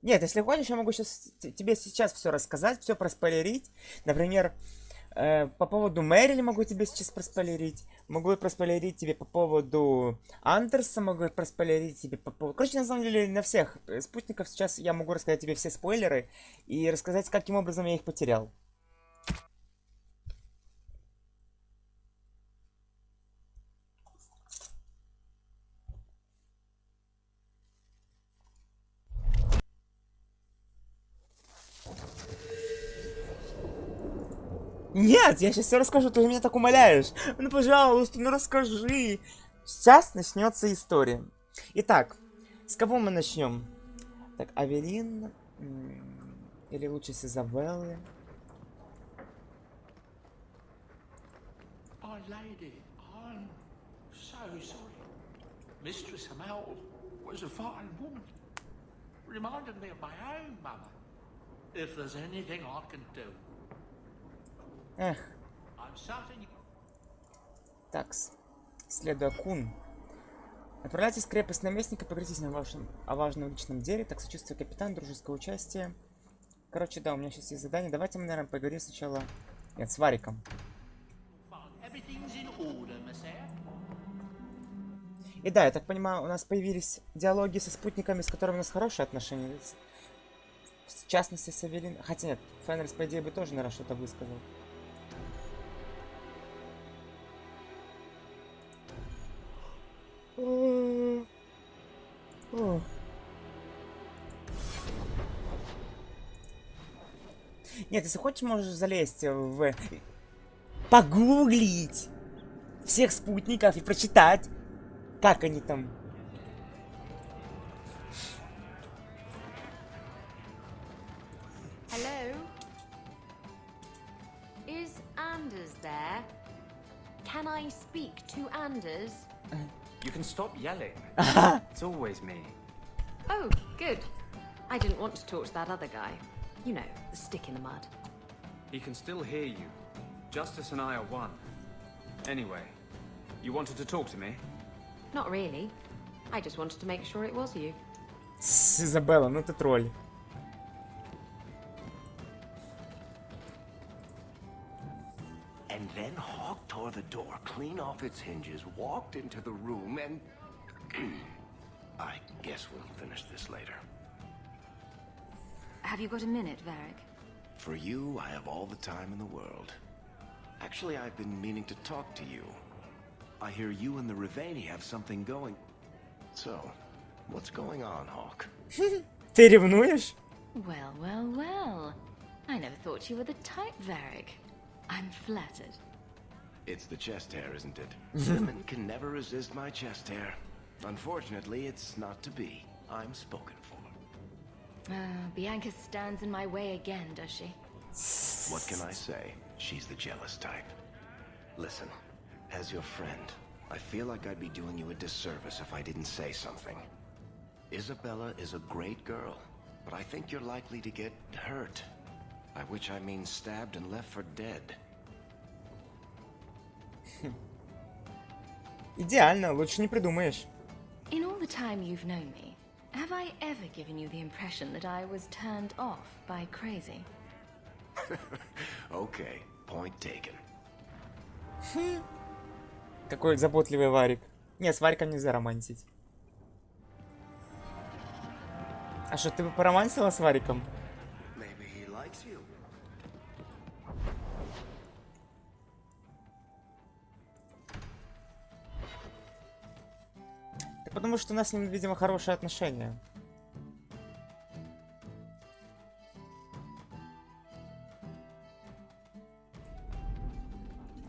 Нет, если хочешь, я могу тебе сейчас все рассказать, все проспойлерить. Например, по поводу Мэрили могу тебе сейчас проспойлерить. Могу проспойлерить тебе по поводу Андерса, могу проспойлерить тебе по поводу... Короче, на самом деле, на всех спутников сейчас я могу рассказать тебе все спойлеры и рассказать, каким образом я их потерял. Нет, я сейчас все расскажу, ты меня так умоляешь. Ну, пожалуйста, ну расскажи. Сейчас начнется история. Итак, с кого мы начнем? Так, Аверин или лучше с Изабеллы? My lady, I'm so sorry. Mistress Hamel was a fine woman. Reminded me of my own mother. If there's anything I can do, Эх, I'm certain you... такс. Следуя Кун. Отправляйтесь в крепость наместника, поговорите о важном личном деле. Так, сочувствие капитан, дружеское участие. Короче, да, у меня сейчас есть задание. Давайте мы, наверное, поговорим сначала... Нет, с Вариком. Everything's in order, Messiah. И да, я так понимаю, у нас появились диалоги со спутниками, с которыми у нас хорошие отношения. В частности, с Эвелин. Хотя нет, Фенрис, по идее, бы тоже, наверное, что-то высказал. Нет, если хочешь, можешь залезть в... Погуглить всех спутников и прочитать, как они там. Hello? Is Anders there? Can I speak to Anders? You can stop yelling. It's always me. Oh, good. I didn't want to talk to that other guy. You know, the stick in the mud. He can still hear you. Justice and I are one. Anyway, you wanted to talk to me? Not really. I just wanted to make sure it was you. Изабелла, ну ты тролль. And then Hawk tore the door clean off its hinges, walked into the room, and... I guess we'll finish this later. Have you got a minute, Varric? For you, I have all the time in the world. Actually, I've been meaning to talk to you. I hear you and the Riveni have something going. So, what's going on, Hawk? Ты ревнуешь? Well, well, well. I never thought you were the type, Varric. I'm flattered. It's the chest hair, isn't it? Women can never resist my chest hair. Unfortunately, it's not to be. I'm spoken for. Bianca stands in my way again, does she? What can I say? She's the jealous type. Listen, as your friend, I feel like I'd be doing you a disservice if I didn't say something. Isabella is a great girl, but I think you're likely to get hurt. By which I mean stabbed and left for dead. Идеально, лучше не придумаешь. In all the time you've known me, have I ever given you the impression that I was turned off by crazy? Okay, point taken. Какой заботливый Варик. Нет, с Вариком нельзя романтить. А что, ты бы поромансила с Вариком? Maybe he likes you. Да потому что у нас с ним, видимо, хорошие отношения.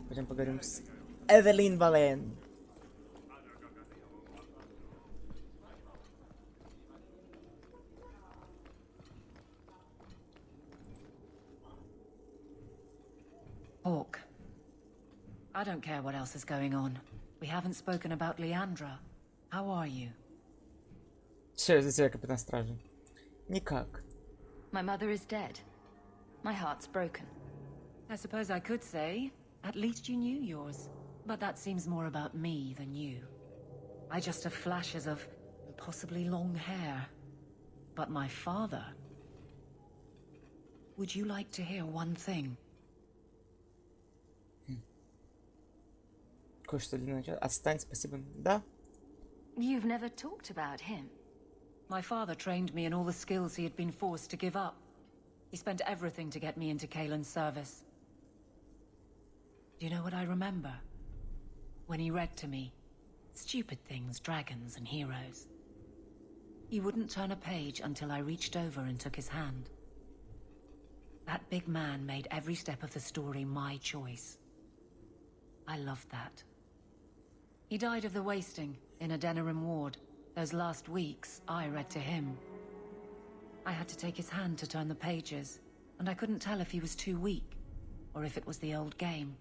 Пойдем поговорим с Эвелин Вален. Hawk. I don't care what else is going on. We haven't spoken about Leandra. How are you? Все из-за тебя, капитан стражи. Никак. My mother is dead. My heart's broken. I suppose I could say, at least you knew yours. But that seems more about me than you. I just have flashes of possibly long hair. But my father... Would you like to hear one thing? Кое-что для начала. Отстань, спасибо. Да. You've never talked about him. My father trained me in all the skills he had been forced to give up. He spent everything to get me into Kaelin's service. Do you know what I remember? When he read to me, stupid things, dragons and heroes. He wouldn't turn a page until I reached over and took his hand. That big man made every step of the story my choice. I loved that. He died of the wasting in a Denerim ward. Those last weeks, I read to him. I had to take his hand to turn the pages, and I couldn't tell if he was too weak, or if it was the old game.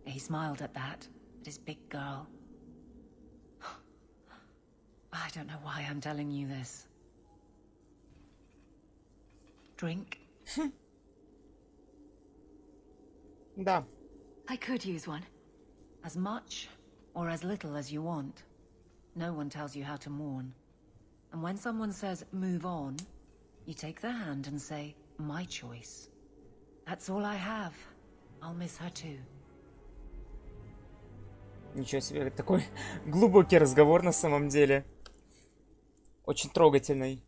He smiled at that, at his big girl. I don't know why I'm telling you this. Drink? Да. I could use one. As much or as little as you want. No one tells you how to mourn. And when someone says, move on, you take their hand and say, my choice. That's all I have. I'll miss her too. Ничего себе, такой глубокий разговор на самом деле. Очень трогательный.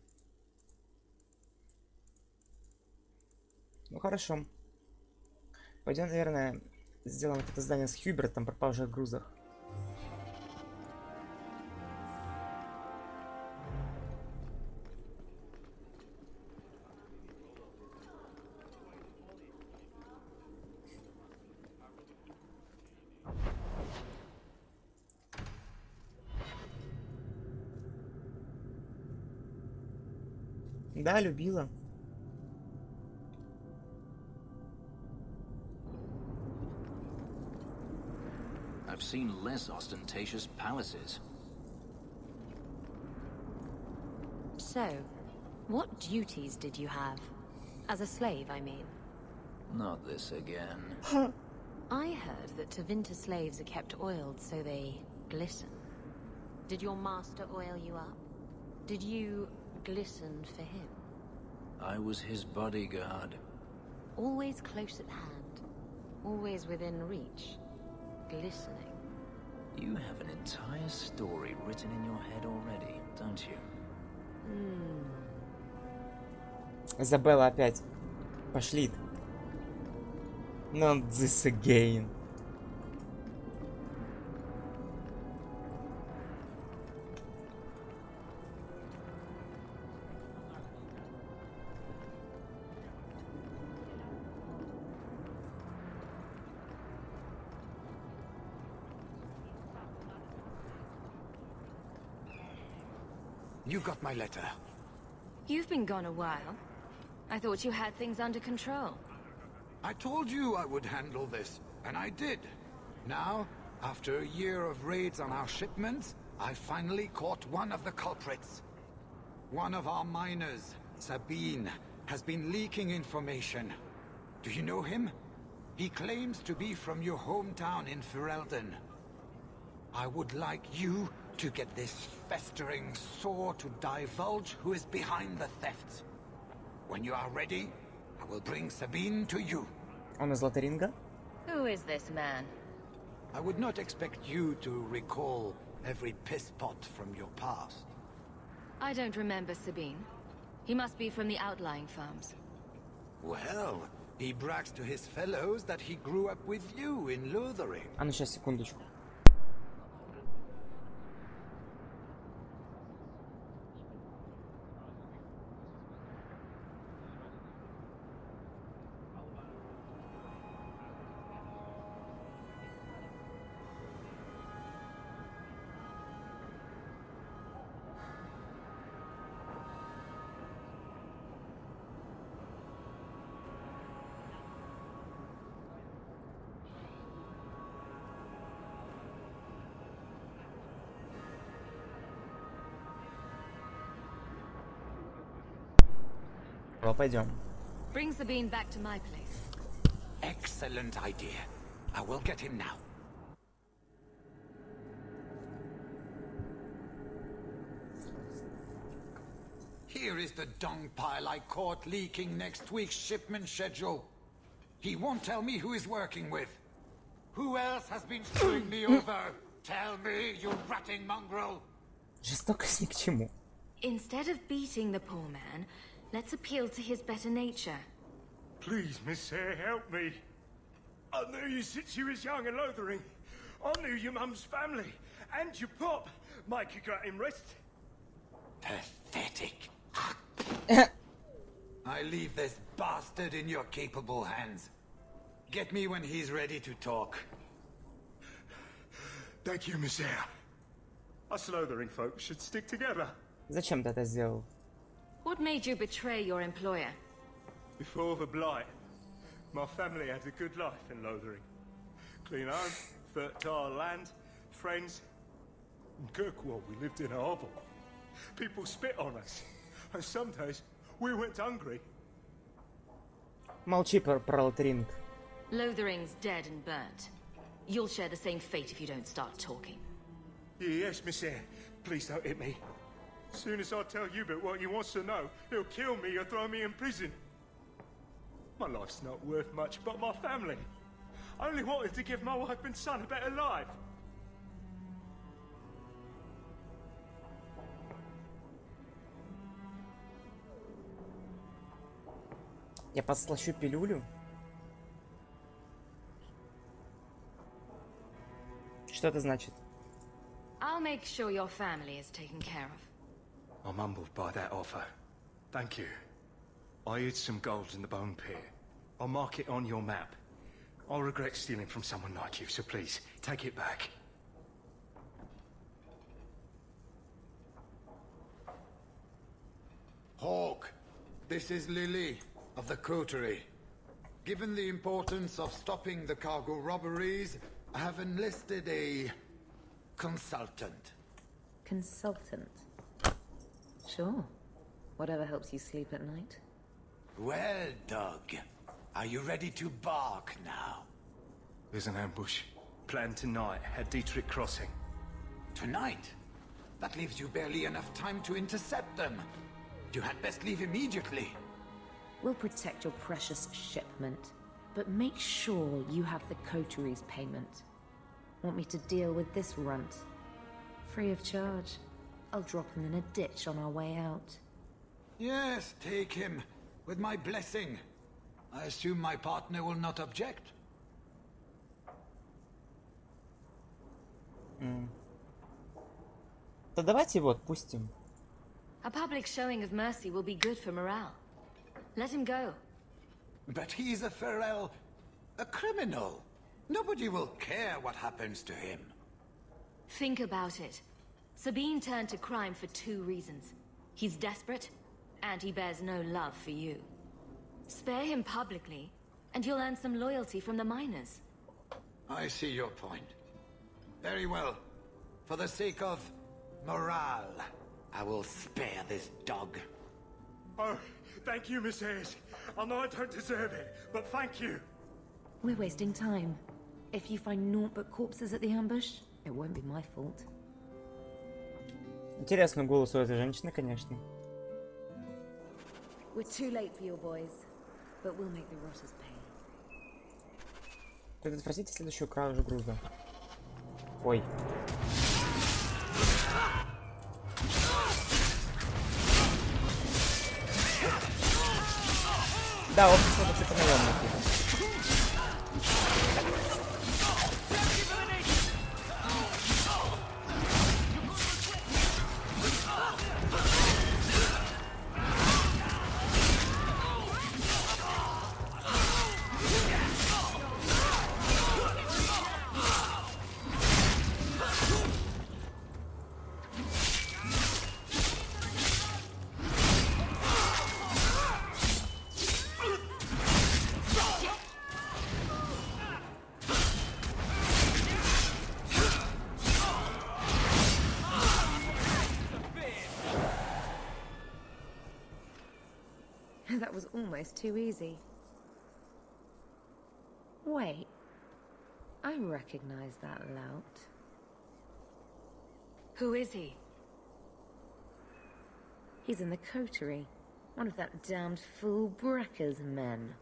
Ну хорошо. Пойдем, наверное, сделаем вот это здание с Хьюбертом, пропавших грузах. Да, любила. I've seen less ostentatious palaces. So, what duties did you have? As a slave, I mean. Not this again. I heard that Tevinter slaves are kept oiled so they glisten. Did your master oil you up? Did you glisten for him? I was his bodyguard. Always close at hand. Always within reach. Glistening. You have an entire story written in your head already, don't you? Изабелла опять. Пошли. Not this again. You got my letter. You've been gone a while. I thought you had things under control. I told you I would handle this, and I did. Now, after a year of raids on our shipments, I finally caught one of the culprits. One of our miners, Sabine, has been leaking information. Do you know him? He claims to be from your hometown in Ferelden. I would like you to get this festering sore to divulge who is behind the thefts. When you are ready, I will bring Sabine to you. Он из Лотаринга? Who is this man? I would not expect you to recall every piss pot from your past. I don't remember Sabine. He must be from the outlying farms. Well, he brags to his fellows that he grew up with you in Lothering. А ну сейчас, секундочку. Пойдем. Bring Sabine back to my place. Excellent idea. I will get him now. Here is the dung pile I caught leaking next week's shipment schedule. He won't tell me who he's working with. Who else has been screwing me over? Tell me, you ratting mongrel! Жестокость ни к чему. Instead of beating the poor man, let's appeal to his better nature. Please, Miss Hare, help me. I knew you since you was young and loathering. I knew your mum's family and your pop. Make you got him rest. Pathetic. I leave this bastard in your capable hands. Get me when he's ready to talk. Thank you, Miss Hare. Us loathering folks should stick together. Зачем ты это сделал? What made you betray your employer? Before the blight, my family had a good life in Lothering. Clean home, fertile land, friends. In Kirkwall, we lived in a hovel. People spit on us, and some days we went hungry. Молчи про Лотеринг. Lothering's dead and burnt. You'll share the same fate if you don't start talking. Yes, Miss Hare. Please don't hit me. Soon as I tell Hubert what he wants to know, he'll kill me or throw me in prison. My life's not worth much, but my family. I only wanted to give my wife and son a better life. Я подслащу пилюлю? Что это значит? I'll make sure your family is taken care of. I'm humbled by that offer. Thank you. I hid some gold in the bone pit. I'll mark it on your map. I'll regret stealing from someone like you, so please, take it back. Hawk, this is Lily of the Coterie. Given the importance of stopping the cargo robberies, I have enlisted a consultant. Consultant? Sure. Whatever helps you sleep at night. Well, Doug, are you ready to bark now? There's an ambush. Planned tonight at Dietrich Crossing. Tonight? That leaves you barely enough time to intercept them. You had best leave immediately. We'll protect your precious shipment, but make sure you have the coterie's payment. Want me to deal with this runt? Free of charge. I'll drop him in a ditch on our way out. Yes, take him. With my blessing. I assume my partner will not object. Да давайте его отпустим. A public showing of mercy will be good for morale. Let him go. But he's a Farrell, a criminal. Nobody will care what happens to him. Think about it. Sabine turned to crime for two reasons. He's desperate, and he bears no love for you. Spare him publicly, and you'll earn some loyalty from the miners. I see your point. Very well. For the sake of morale, I will spare this dog. Oh, thank you, Miss Hayes. I know I don't deserve it, but thank you. We're wasting time. If you find naught but corpses at the ambush, it won't be my fault. Интересный голос у этой женщины, конечно. We're too late for your boys, but we'll make the rotters pay. Предотвратите следующую кражу груза. Ой. Да, общество это типа наемники. That was almost too easy. Wait. I recognize that lout. Who is he? He's in the coterie. One of that damned fool Brecker's men.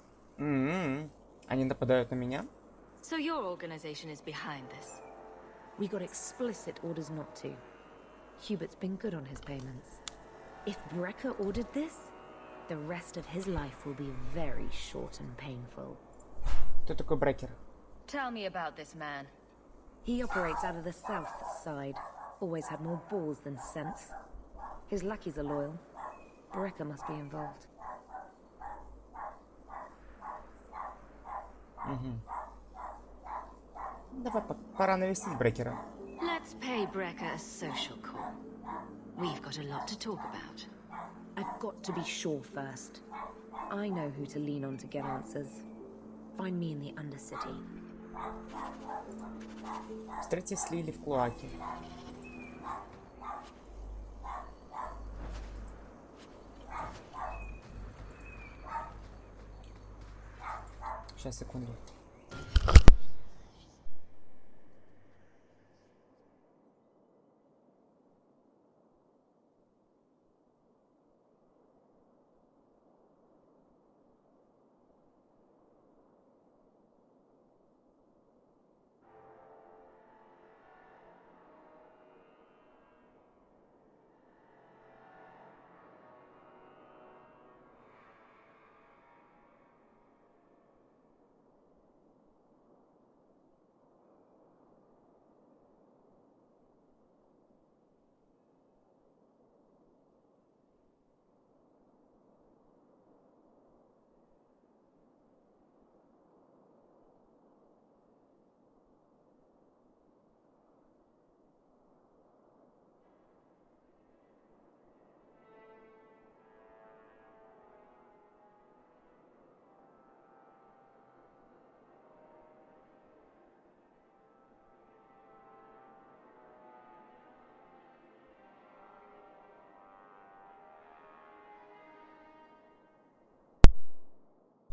Они нападают на меня? So your organization is behind this? We got explicit orders not to. Hubert's been good on his payments. If Brecker ordered this, the rest of his life will be very short and painful. Кто такой Брекер? Tell me about this man. He operates out of the south side. Always had more balls than sense. His lackeys are loyal. Brecker must be involved. Давай, пора навестить Брекера. Let's pay Brecker a social call. We've got a lot to talk about. I've got to be sure first. I know who to lean on to get answers. Find me in the Undercity. Встретитесь с Лили в Клоаке. Сейчас, секунду.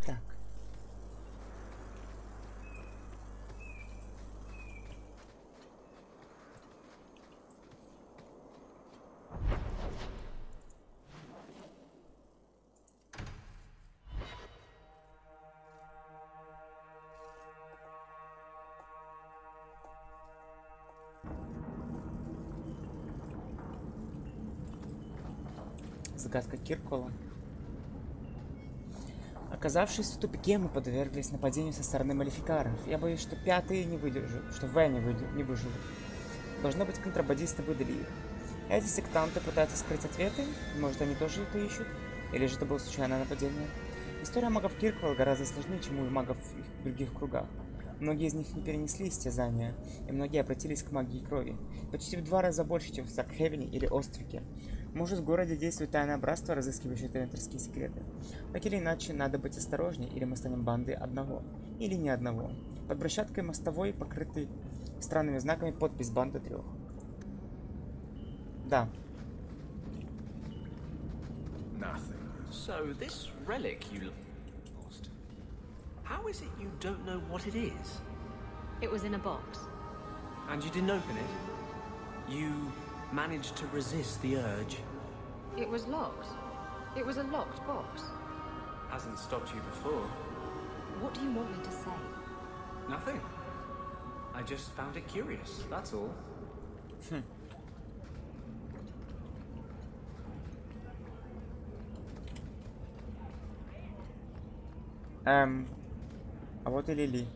Так. Загадка Киркола. Оказавшись в тупике, мы подверглись нападению со стороны малефикаров. Я боюсь, что пятые не выдержат, что В не выживут. Должно быть, контрабандисты выдали их. Эти сектанты пытаются скрыть ответы? Может, они тоже это ищут? Или же это было случайное нападение? История магов Кирквелла гораздо сложнее, чем у магов в других кругах. Многие из них не перенесли истязания, и многие обратились к магии крови. Почти в 2 раза больше, чем в Саркхевене или Оствике. Может, в городе действует тайное братство, разыскивающее тренерские секреты. Так или иначе, надо быть осторожнее, или мы станем бандой одного, или не одного. Под брусчаткой мостовой, покрытой странными знаками, подпись «Банда 3». Да. Nothing. So, this relic you lost. How is it you don't know what it is? It was in a box. And you didn't open it? You managed to resist the urge? It was locked. It was a locked box. Hasn't stopped you before. What do you want me to say? Nothing. I just found it curious, that's all. А вот и Лили.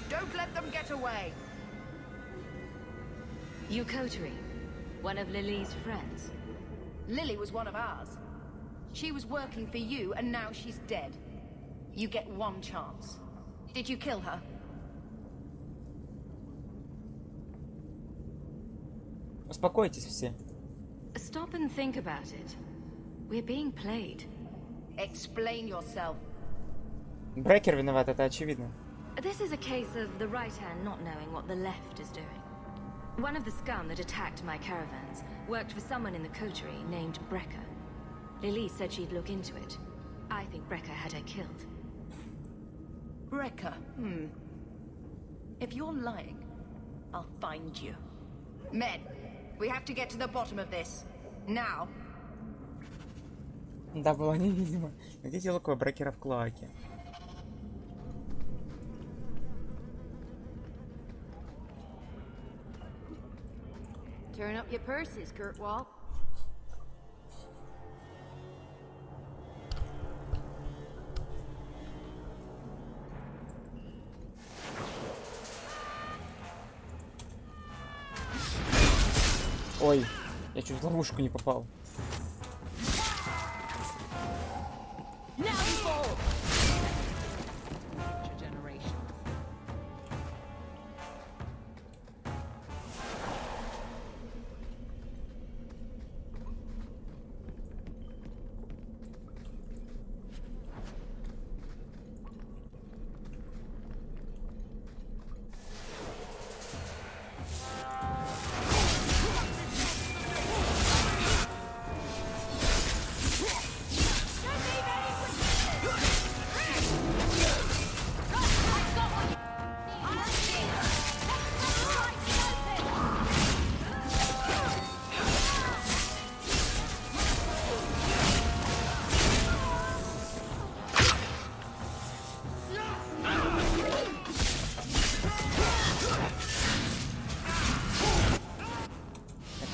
Don't let them get away. You coterie. One of Lily's friends. Lily was one of ours. She was working for you, and now she's dead. You get one chance. Did you kill her? Успокойтесь все. Stop and think about it. We're being played. Explain yourself. Брекер виноват, это очевидно. This is a case of the right hand not knowing what the left is doing. One of the scum that attacked my caravans worked for someone in the coterie named Brecker. Lily said she'd look into it. I think Brecker had her killed. Brecker, If you're lying, I'll find you. Men, we have to get to the bottom of this. Now. Да, было невидимо. Найдите локового брокера в клоаке. Turn up your purses, Kurtwall. Ой, я чуть в ловушку не попал.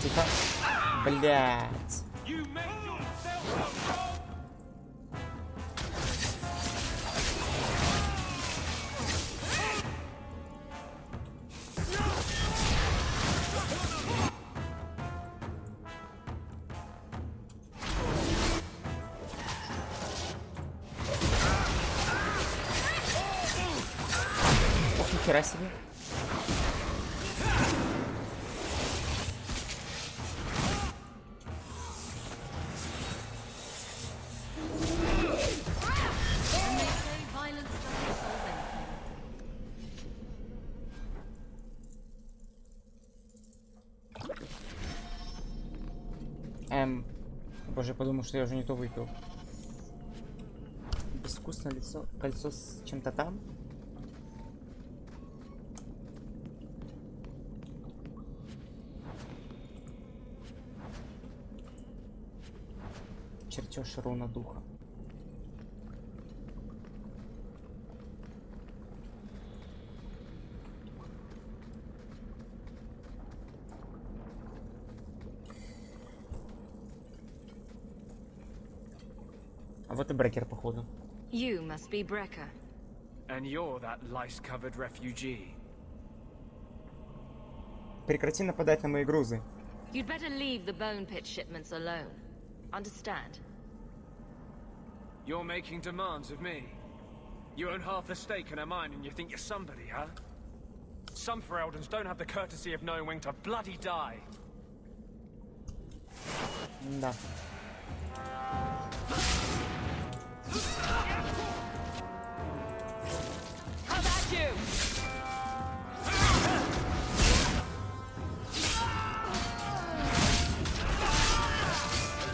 Тихо. Блять. Ох, нихера себе. Боже, я подумал, что я уже не то выпил. Безвкусное лицо, кольцо с чем-то там. Чертеж руна духа. А вот и брекер, походу. You must be Brecker. And you're that lice-covered refugee. Прекрати нападать на мои грузы. You'd better leave the bone pit shipments alone. Understand? You're making demands of me. You own half the stake in a mine and you think you're somebody, huh? Some Fereldans don't have the courtesy of knowing when to bloody die. Да. How about you?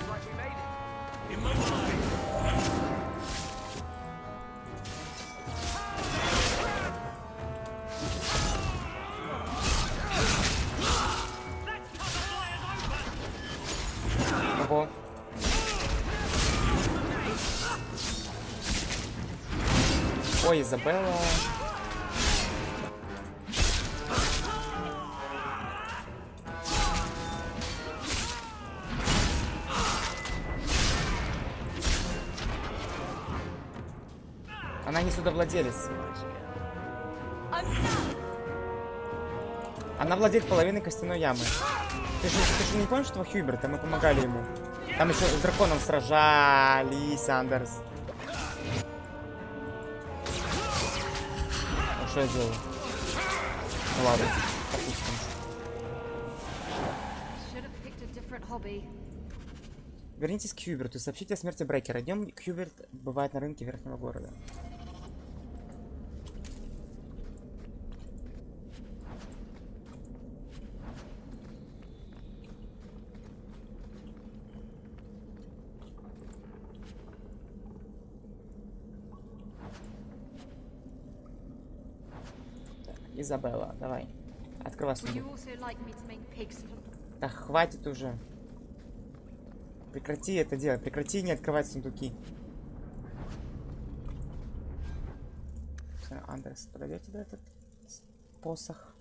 Like we made it. In my mind. Ого. Ой, Изабелла. Она не судовладелец. Она владеет половиной костяной ямы. Ты же не помнишь этого Хьюберта? Мы помогали ему. Там еще с драконом сражались, Андерс. А что я делаю? Ну ладно, допустим. Вернитесь к Хьюберту и сообщите о смерти Брекера. Днем Хьюберт бывает на рынке верхнего города. Изабелла, давай. Открывай Would you сундук. also like me to make pigs? Да хватит уже. Прекрати это делать. Прекрати не открывать сундуки. Андрес, подойдет тебе этот посох?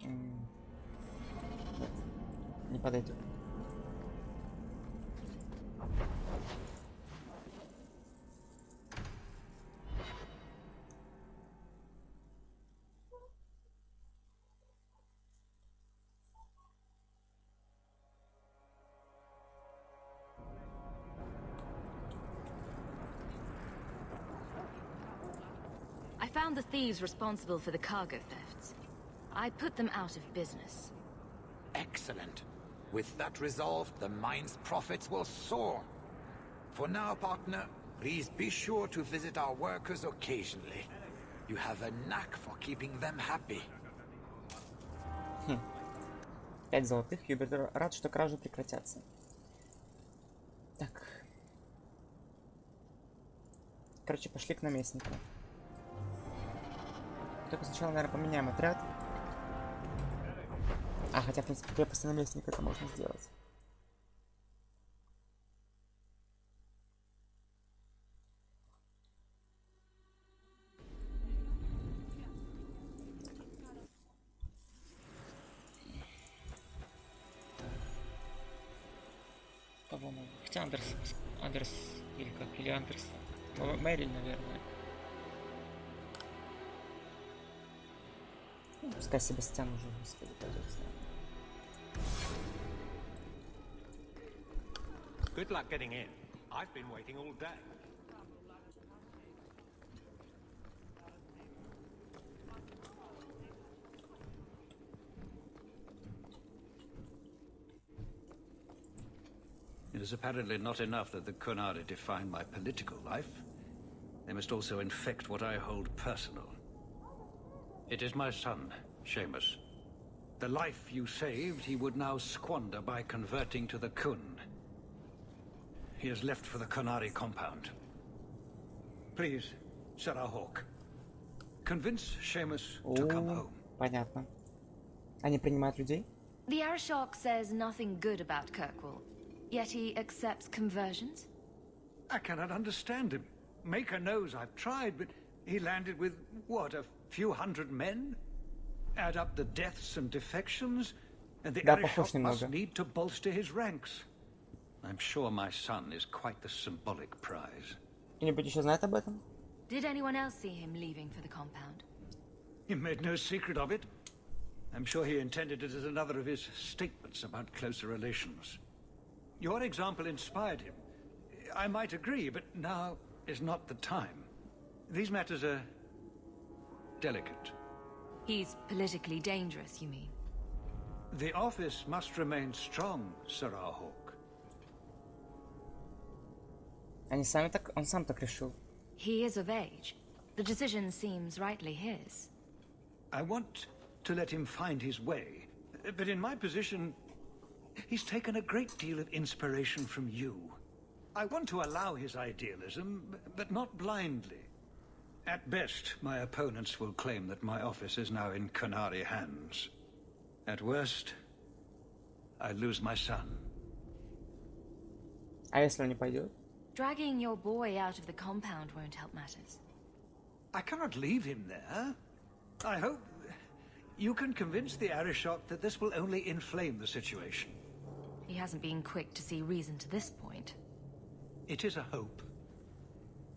Нет, не подойдет. I found the thieves responsible for the cargo thefts. I put them out of business. Excellent. With that resolved, the mine's profits will soar. For now, partner, please be sure to visit our workers occasionally. You have a knack for keeping them happy. 5 золотых. Хьюберт рад, что кражи прекратятся. Так. Короче, пошли к наместнику. Только сначала, наверное, поменяем отряд. А, хотя, в принципе, крепости наместника это можно сделать. Кого мы? Хотя Андерс или как? Или Андерс? Мэриль, наверное. Пускай Себастьян уже, господи, пойдет с нами. Good luck getting in. I've been waiting all day. It is apparently not enough that the Kunari define my political life. They must also infect what I hold personal. It is my son, Seamus. The life you saved, he would now squander by converting to the Kun. He has left for the Kunari compound. Please, Sarah Hawk, convince Seamus to come home. Понятно. Они принимают людей? The Arishok says nothing good about Kirkwall, yet he accepts conversions? I cannot understand him. Maker knows I've tried, but he landed with, what, a few hundred men? Add up the deaths and defections, and the Arishok must need to bolster his ranks. I'm sure my son is quite the symbolic prize. Кто-нибудь еще знает об этом? Did anyone else see him leaving for the compound? He made no secret of it. I'm sure he intended it as another of his statements about closer relations. Your example inspired him. I might agree, but now is not the time. These matters are delicate. He's politically dangerous, you mean? The office must remain strong, Sarah Hawk. Он сам так решил. He is of age. The decision seems rightly his. I want to let him find his way, but in my position, he's taken a great deal of inspiration from you. I want to allow his idealism, but not blindly. At best, my opponents will claim that my office is now in Kunari hands. At worst, I lose my son. А если он не пойдет? Dragging your boy out of the compound won't help matters. I cannot leave him there. I hope you can convince the Arishok that this will only inflame the situation. He hasn't been quick to see reason to this point. It is a hope.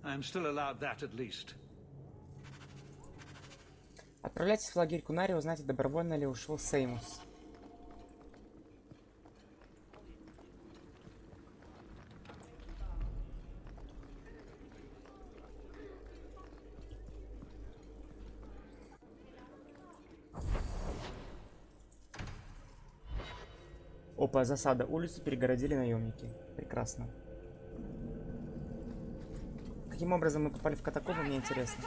I am still allowed that at least. Отправляйтесь в лагерь Кунари, узнайте, добровольно ли ушел Сеймус. Опа, засада. Улицу перегородили наемники. Прекрасно. Каким образом мы попали в катакомбы, мне интересно.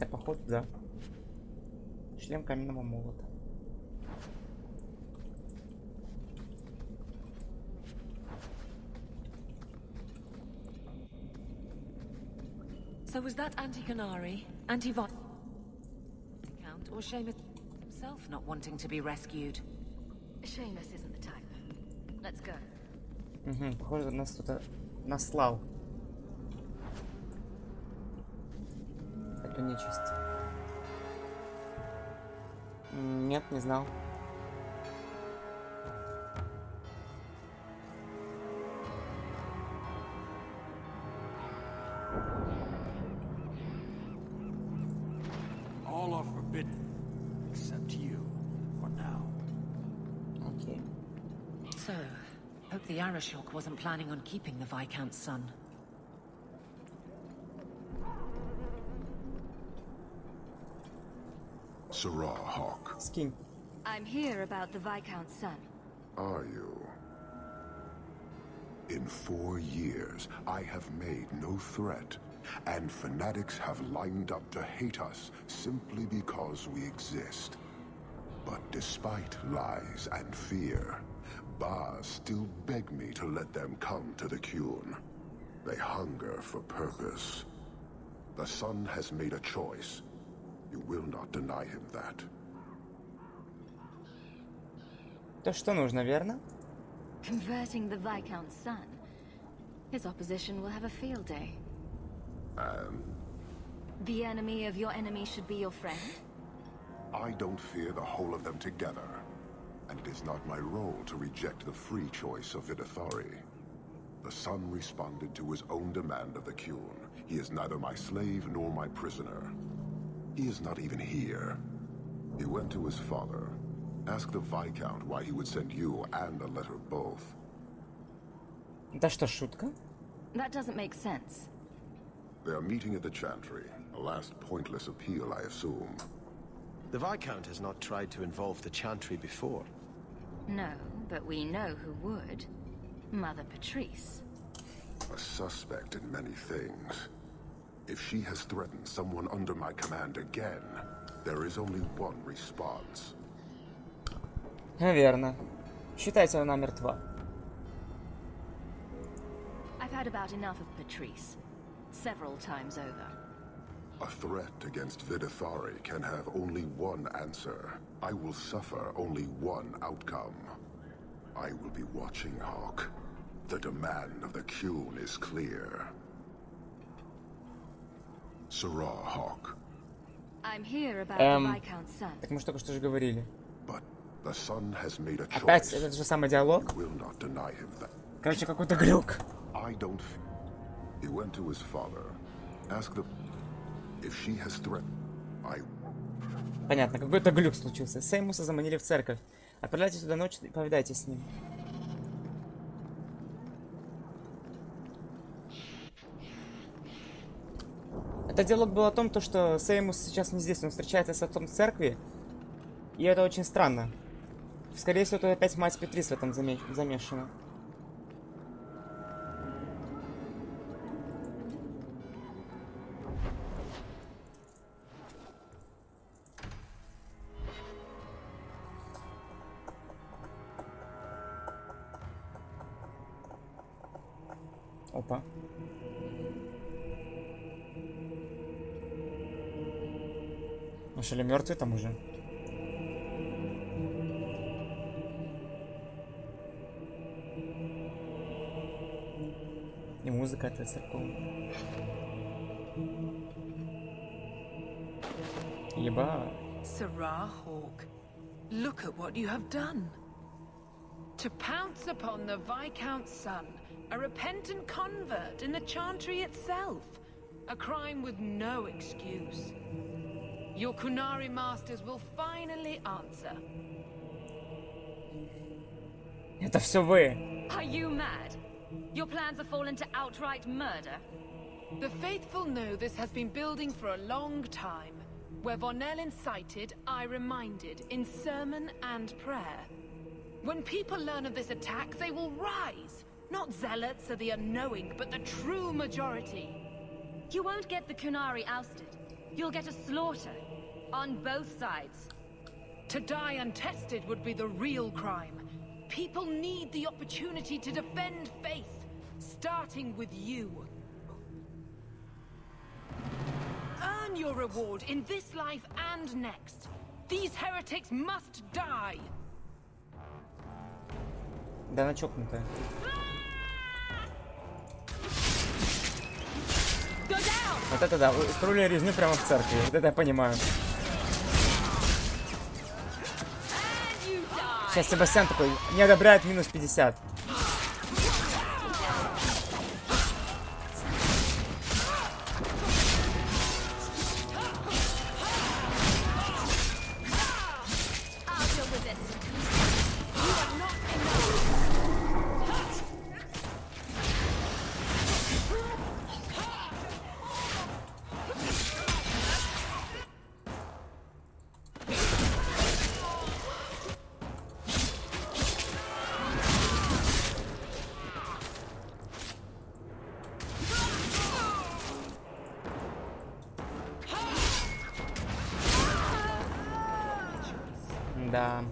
Да, походу, да. Шлем каменного молота. So was that Anti-Canary, Anti-Count, or Seamus himself not wanting to be rescued? Seamus isn't the type. Let's go. Угу, похоже, нас кто-то наслал. Эту нечисть. Нет, не знал. All are forbidden, except you, for now. Окей. So, hope the Arashok wasn't planning on keeping the Viscount's son. Sarah Hawk. Скинь. I'm here about the Viscount's son. Are you? In 4 years, I have made no threat, and fanatics have lined up to hate us simply because we exist. But despite lies and fear, Baz still beg me to let them come to the Qun. They hunger for purpose. The son has made a choice. You will not deny him that. То, что нужно, верно? Converting the Viscount's son. His opposition will have a field day. And The enemy of your enemy should be your friend? I don't fear the whole of them together. And it is not my role to reject the free choice of Vidithari. The son responded to his own demand of the Qun. He is neither my slave nor my prisoner. He is not even here. He went to his father. Ask the Viscount why he would send you and a letter both. Это что, шутка? That doesn't make sense. They are meeting at the Chantry. A last pointless appeal, I assume. The Viscount has not tried to involve the Chantry before. No, but we know who would. Mother Patrice. A suspect in many things. If she has threatened someone under my command again, there is only one response. Верно. Считайте, она мертва. I've had about enough of Patrice. Several times over. A threat against Vidithari can have only one answer. I will suffer only one outcome. I will be watching, Hawk. The demand of the Qun is clear. Sarah Hawk. I'm here about the Viscount's son. Так мы же только что же говорили. But the son has made a choice. Опять этот же самый диалог. You will not deny him that. Короче, какой-то глюк. I don't. He went to his father. Ask the. If she has threatened, I. Понятно, какой-то глюк случился. Сеймуса заманили в церковь. Отправляйтесь туда ночью и повидайте с ним. Этот диалог был о том, что Сеймус сейчас не здесь, он встречается с отцом в церкви. И это очень странно. Скорее всего, тут опять мать Петрис в этом замешана. Опа. Ну что ли, мертвый там уже? И музыка эта церковная. Еба. Sarah Hawk, look at what you have done. To pounce upon the Viscount's son, a repentant convert in the Chantry itself. A crime with no excuse. Your Kunari masters will finally answer. Это все вы. Are you mad? Your plans have fallen to outright murder? The faithful know this has been building for a long time. Where Vonel incited, I reminded, in sermon and prayer. When people learn of this attack, they will rise. Not zealots or the unknowing, but the true majority. You won't get the Kunari ousted. you'll get a slaughter. On both sides. To die untested would be the real crime. People need the opportunity to defend faith, starting with you. Earn your reward in this life and next. These heretics must die. Да она чокнутая. Вот это да, устроили резню прямо в церкви. Вот это я понимаю. Сейчас Себастьян такой не одобряет минус 50. Да.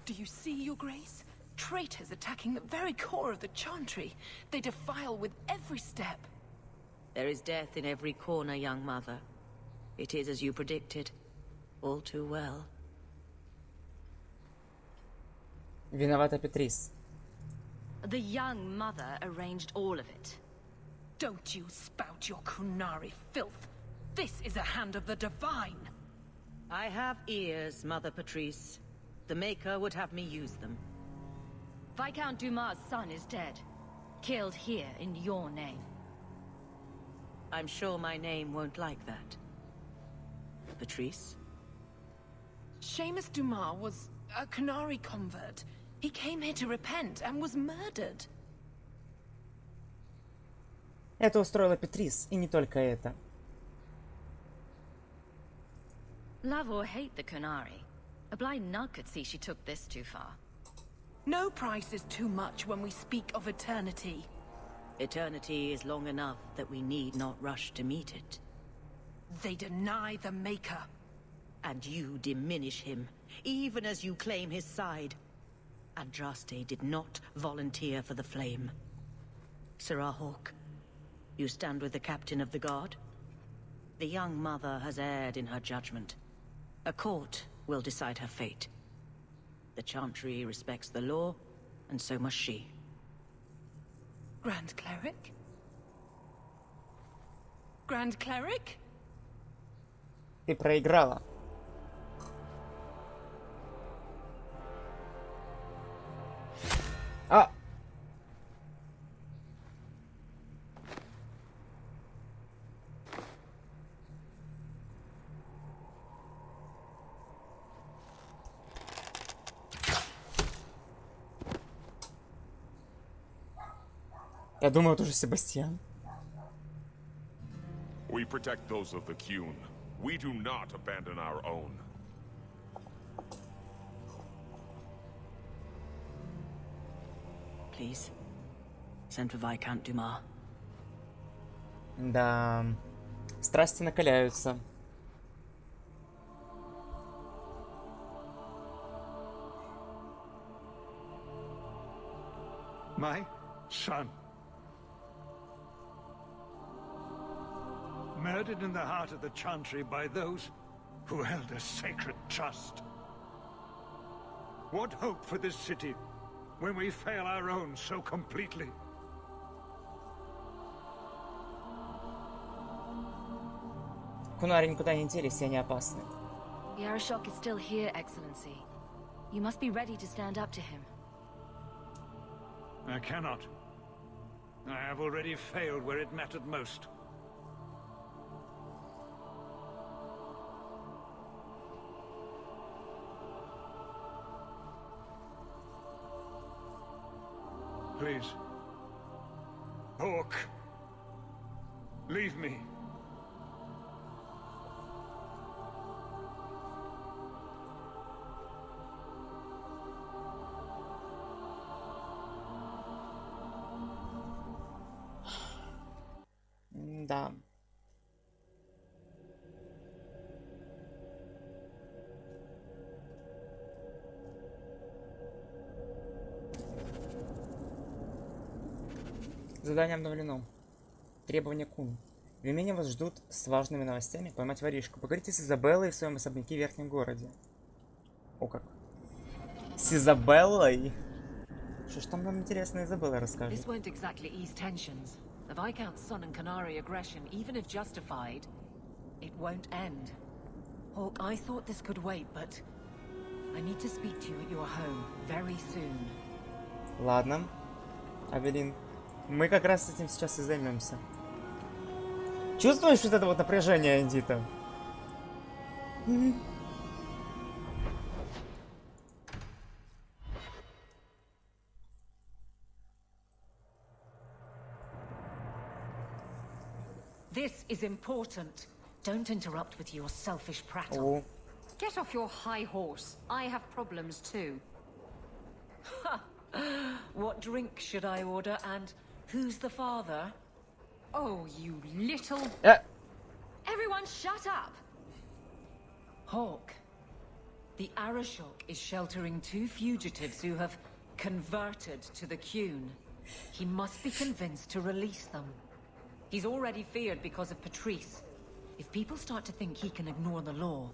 Do you see, Your Grace? Traitors attacking the very core of the Chantry. They defile with every step. There is death in every corner, young mother. It is as you predicted. All too well. Виновата Петрис. The young mother arranged all of it. Don't you spout your Kunari filth. This is a hand of the divine. I have ears, Mother Patrice. The Maker would have me use them. Viscount Dumas' son is dead. Killed here in your name. I'm sure my name won't like that. Patrice? Seamus Dumas was a Kunari convert. He came here to repent and was murdered. Это устроила Петрис, и не только это. Love or hate the Kunari, a blind nut could see she took this too far. No price is too much when we speak of eternity. Eternity is long enough that we need not rush to meet it. They deny the Maker. And you diminish him, even as you claim his side. Andraste did not volunteer for the flame. Sirrah Hawke, you stand with the captain of the guard? The young mother has erred in her judgment. A court will decide her fate. The Chantry respects the law, and so must she. Grand Cleric? Grand Cleric? Ты проиграла. А! Я думаю, это уже Себастьян. We protect those of the Qun. We do not abandon our own. Please, send for Viscount Dumas. Да, страсти накаляются. My son. Murdered in the heart of the Chantry by those who held a sacred trust. What hope for this city when we fail our own so completely? Кунари никуда не делись, и они опасны. The Arashok is still here, Excellency. You must be ready to stand up to him. I cannot. I have already failed where it mattered most. Please. Hawk. Leave me. Да. Задание обновлено. Требования Кун. В имении вас ждут с важными новостями. Поймать воришку. Поговорите с Изабеллой в своем особняке в Верхнем городе. О как. С Изабеллой? Что ж там нам интересно Изабелла расскажет? This won't exactly ease tensions. The Viscount's son and Canary aggression, even if justified, it won't end. Hawk, I thought this could wait, but I need to speak to you at your home very soon. Ладно. Авелин. Мы как раз этим сейчас и займемся. Чувствуешь вот это вот напряжение, Эндита? This is important. Don't interrupt with your selfish prattle. О. Get off your high horse. I have problems too. What drink should I order, and who's the father? Oh, you little... Everyone shut up! Hawk. The Arashok is sheltering 2 fugitives who have converted to the Qun. He must be convinced to release them. He's already feared because of Patrice. If people start to think he can ignore the law,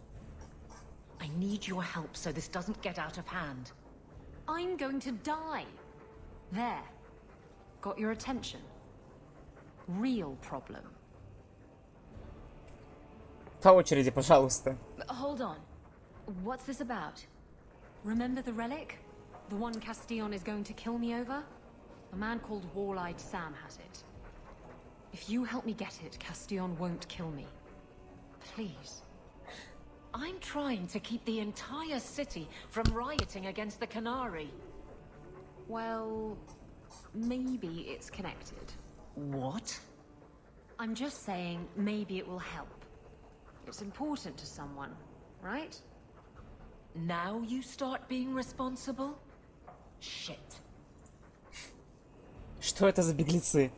I need your help so this doesn't get out of hand. I'm going to die. There. Got your attention? Real problem. По очереди, пожалуйста. Hold on. What's this about? Remember the relic? The one Castillon is going to kill me over? A man called Wall-Eyed Sam has it. If you help me get it, Castillon won't kill me. Please. I'm trying to keep the entire city from rioting against the Canary. Well, maybe it's connected. What? I'm just saying, maybe it will help. It's important to someone, right? Now you start being responsible? Shit. Что это за беглецы?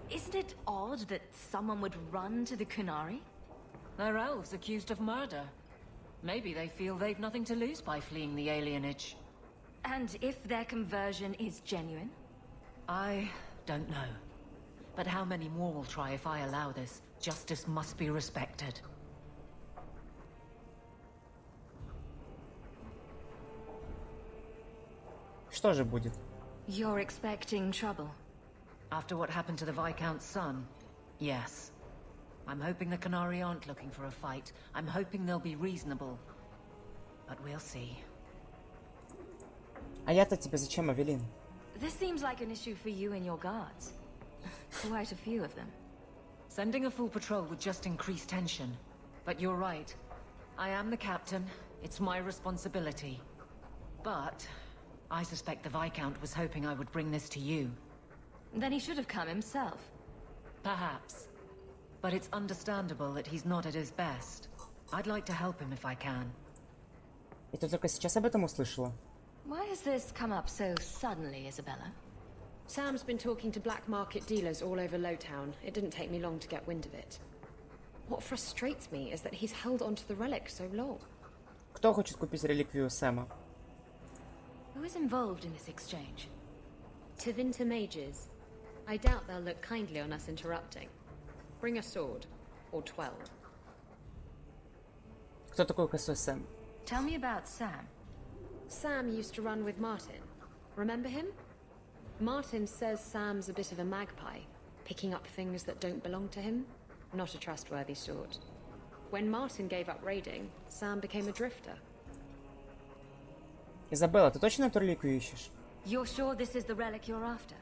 Isn't it odd that someone would run to the Kunari? They're elves accused of murder. Maybe they feel they've nothing to lose by fleeing the alienage. And if their conversion is genuine? I don't know. But how many more will try if I allow this? Justice must be respected. Что же будет? You're expecting trouble. After what happened to the Viscount's son, yes. I'm hoping the Canary aren't looking for a fight. I'm hoping they'll be reasonable. But we'll see. А я-то тебе зачем, Авелин? This seems like an issue for you and your guards. Quite a few of them. Sending a full patrol would just increase tension. But you're right. I am the captain. It's my responsibility. But I suspect the Viscount was hoping I would bring this to you. Then he should have come himself. Perhaps. But it's understandable that he's not at his best. I'd like to help him if I can. И ты только сейчас об этом услышала? Why has this come up so suddenly, Isabella? Sam's been talking to black market dealers all over Lowtown. It didn't take me long to get wind of it. What frustrates me is that he's held onto the relic so long. Кто хочет купить реликвию Сэма? Who is involved in this exchange? Tevinter mages. I doubt they'll look kindly on us interrupting. Bring a sword. Or 12. Кто такой косой Сэм? Tell me about Sam. Sam used to run with Martin. Remember him? Martin says Sam's a bit of a magpie, picking up things that don't belong to him. Not a trustworthy sort. When Martin gave up raiding, Sam became a drifter. Изабелла, ты точно эту реликвию ищешь? You're sure this is the relic you're after?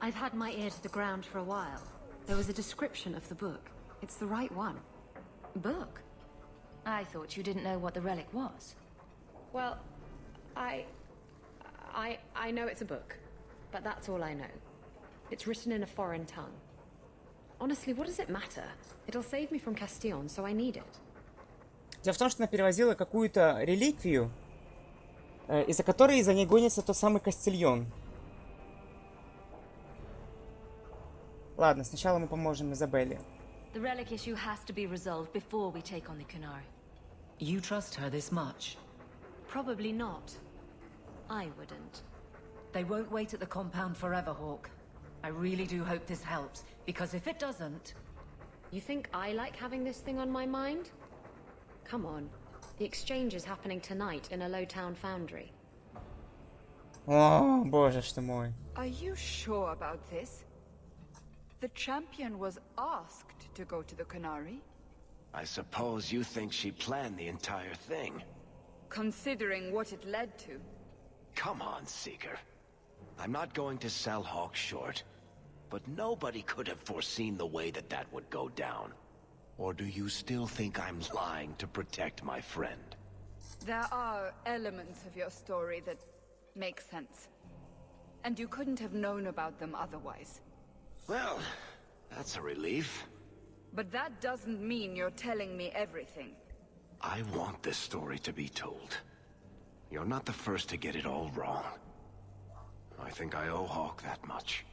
I've had my ear to the ground for a while. There was a description of the book. It's the right one. Book? I thought you didn't know what the relic was. Well, I know it's a book, but that's all I know. It's written in a foreign tongue. Honestly, what does it matter? It'll save me from Castillon, so I need it. Дело в том, что она перевозила какую-то реликвию, из-за которой за ней гонится тот самый Кастильон. Ладно, сначала мы поможем Изабелле. The relic issue has to be resolved before we take on the Kunari. You trust her this much? Probably not. I wouldn't. They won't wait at the compound forever, Hawk. I really do hope this helps, because if it doesn't... You think I like having this thing on my mind? Come on. The exchange is happening tonight in a low-town foundry. О, боже ж ты мой. Are you sure about this? The champion was asked to go to the Kunari. I suppose you think she planned the entire thing. Considering what it led to. Come on, Seeker. I'm not going to sell Hawk short, but nobody could have foreseen the way that would go down. Or do you still think I'm lying to protect my friend? There are elements of your story that make sense. And you couldn't have known about them otherwise. Well, that's a relief. But that doesn't mean you're telling me everything. I want this story to be told. You're not the first to get it all wrong. I think I owe Hawk that much.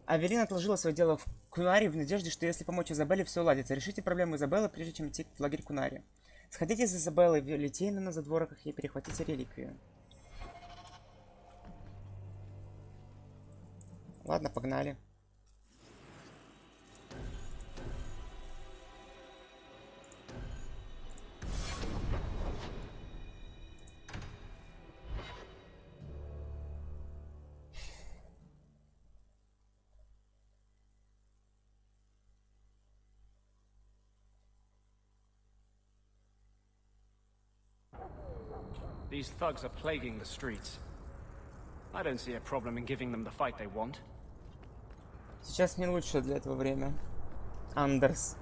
Аверин отложила свое дело в Кунаре в надежде, что если помочь Изабелле, все уладится. Решите проблему Изабеллы, прежде чем идти в лагерь Кунари. Сходите за Изабеллой в Литейну на задворках и перехватите реликвию. Ладно, погнали. These thugs are plaguing the streets. I don't see a problem in giving them the fight they want. Сейчас не лучше для этого время. Андерс.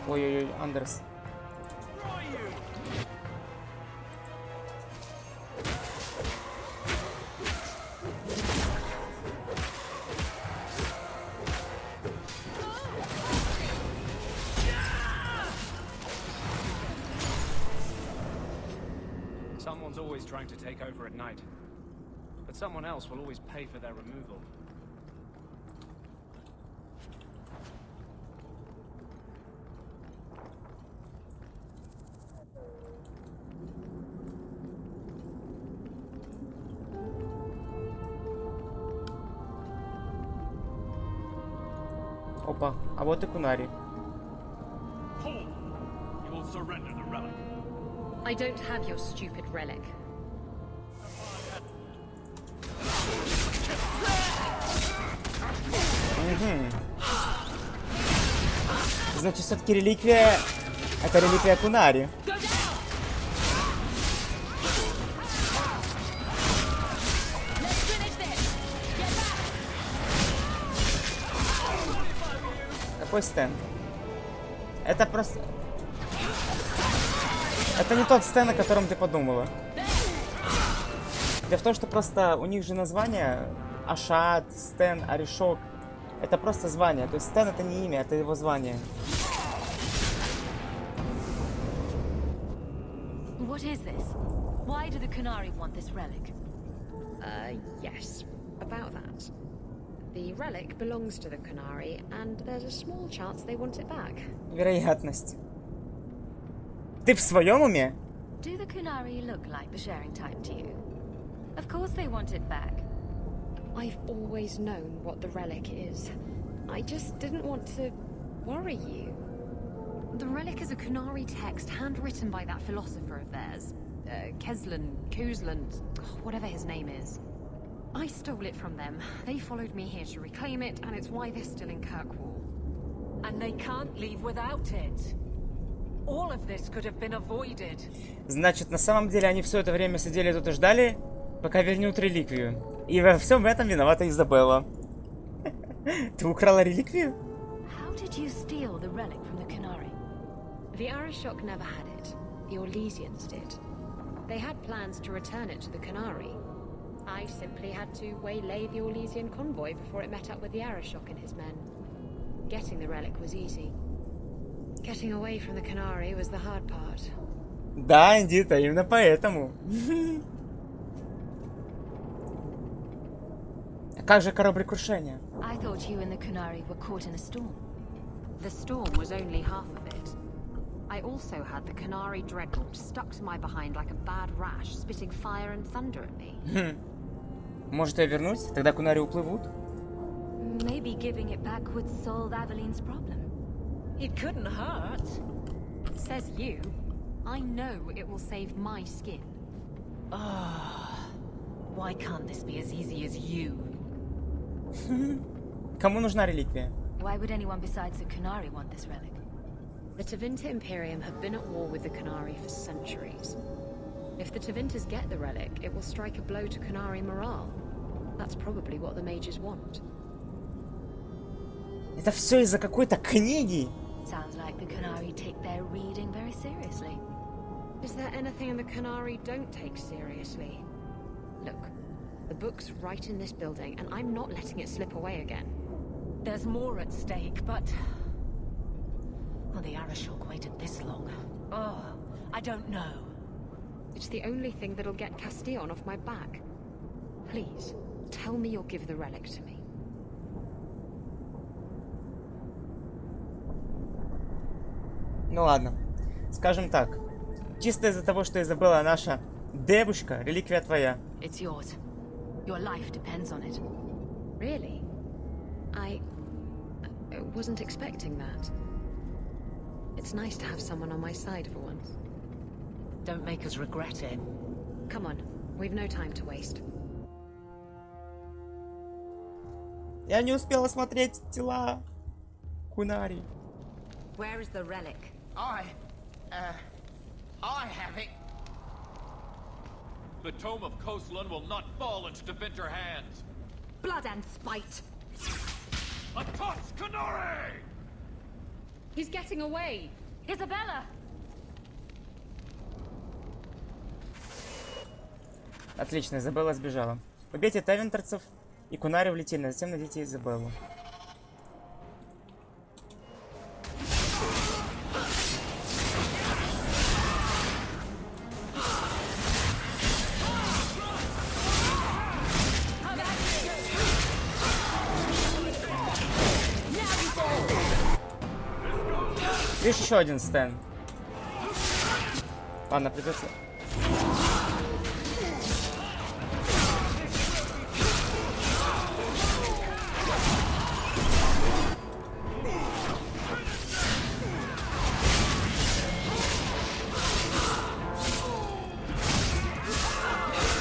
Ой-ой-ой, Андерс. Someone's always trying to take over at night. But someone else will always pay for their removal. Опа, а вот и Кунари. Hold! You will surrender the relic. I don't have your stupid relic. Угу. Значит, все-таки реликвия... Это реликвия Кунари. Какой стенд? Это просто... Это не тот стенд, о котором ты подумала. Дело в том, что просто у них же название Ашат, Стен, Аришок. Это просто звание. То есть Стен это не имя, это его звание. What is this? Why do the Kunari want this relic? Yes. About that. The relic belongs to the Kunari, and there's a small chance they want it back. Вероятность. Ты в своем уме? Do the Kunari look like the sharing type to you? Of course they want it back. I've always known what the relic is. I just didn't want to worry you. The relic is a Kunari text handwritten by that philosopher of theirs. Kuzland, whatever his name is. I stole it from them. They followed me here to reclaim it, and it's why they're still in Kirkwall. And they can't leave without it. All of this could have been avoided. Значит, на самом деле они все это время сидели тут и ждали, пока вернут реликвию. И во всем этом виновата Изабелла. Ты украла реликвию? How did you steal the relic from the Kunari? The Arishok never had it. The Orlesians did. They had plans to return it to the Kunari. I simply had to waylay the Orlesian convoy before it met up with the Arishok and his men. Getting the relic was easy. Getting away from the Kunari was the hard part. Да, Индита, именно поэтому. Как же кораблекрушение? I thought you and the Kunari were caught in a storm. The storm was only half of it. I also had the Kunari dreadnought stuck to my behind like a bad rash, spitting fire and thunder at me. Может ее вернуть? Тогда Кунари уплывут? Maybe giving it back would solve Aveline's problem. It couldn't hurt. Says you. I know it will save my skin. Why can't this be as easy as you? Кому нужна реликвия? Why would anyone besides the Kunari want this relic? The Tevinter Imperium have been at war with the Kunari for centuries. If the Tevinters get the relic, it will strike a blow to Kunari morale. That's probably what the mages want. Это все из-за какой-то книги. Sounds like the Kunari take their reading very seriously. Is there anything in the Kunari don't take seriously? Look, the book's right in this building, and I'm not letting it slip away again. There's more at stake, but... Well, the Arishok waited this long. I don't know. It's the only thing that'll get Castillon off my back. Please, tell me you'll give the relic to me. Ну ладно. Скажем так. Чисто из-за того, что Изабелла наша девушка, реликвия твоя. It's yours. Your life depends on it. Really? I wasn't expecting that. It's nice to have someone on my side for once. Don't make us regret it. Come on, we've no time to waste. Я не успела смотреть тела Кунари. Where is the relic? I have it. The Tome of Koslan will not fall into Tevinter hands. Blood and spite. A toss, Kunari! He's getting away. Isabella! Отлично, Изабелла сбежала. Убейте Тевинтерцев, и Кунари улетели, а затем найдите Изабеллу. Видишь, еще один стен. Ладно, придется...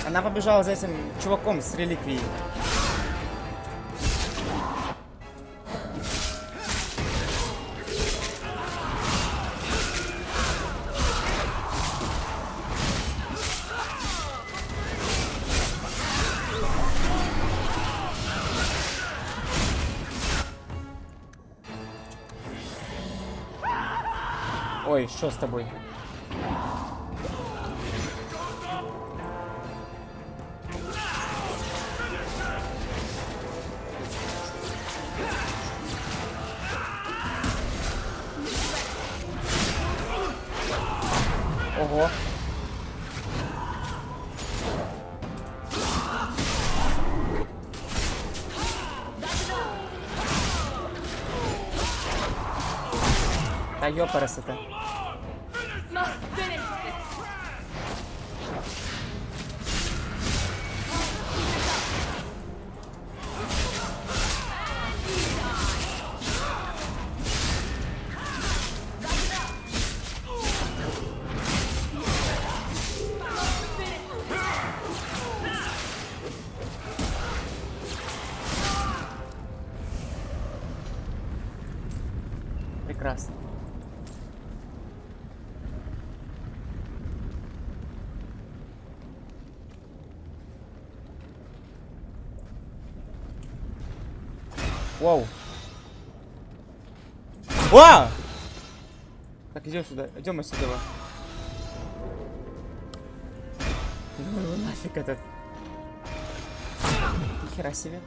Она побежала за этим чуваком с реликвией. Ой, что с тобой? Ого. Да ёпарас это. Must be! Прекрасно. Вау. О! Так, идем сюда. Идем отсюда. Ну, нафиг этот. Ни хера себе.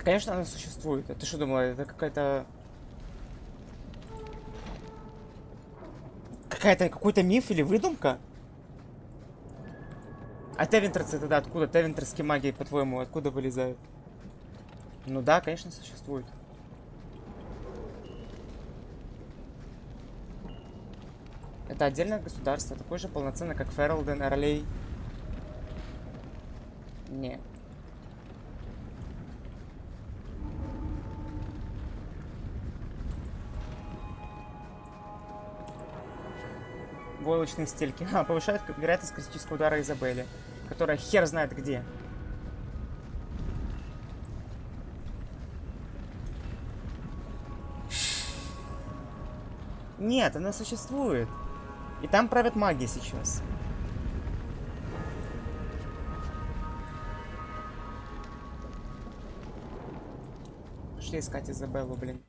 Конечно, она существует. А ты что думала, это какая-то... Какой-то миф или выдумка? А Тевентерцы тогда откуда? Тевентерские магии, по-твоему, откуда вылезают? Ну да, конечно, существует. Это отдельное государство, такое же полноценное, как Ферлден, Орлей. Не. Войлочные стельки. Повышает вероятность критического удара Изабелли, которая хер знает где. Нет, она существует. И там правят маги сейчас. Пошли искать Изабеллу, блин.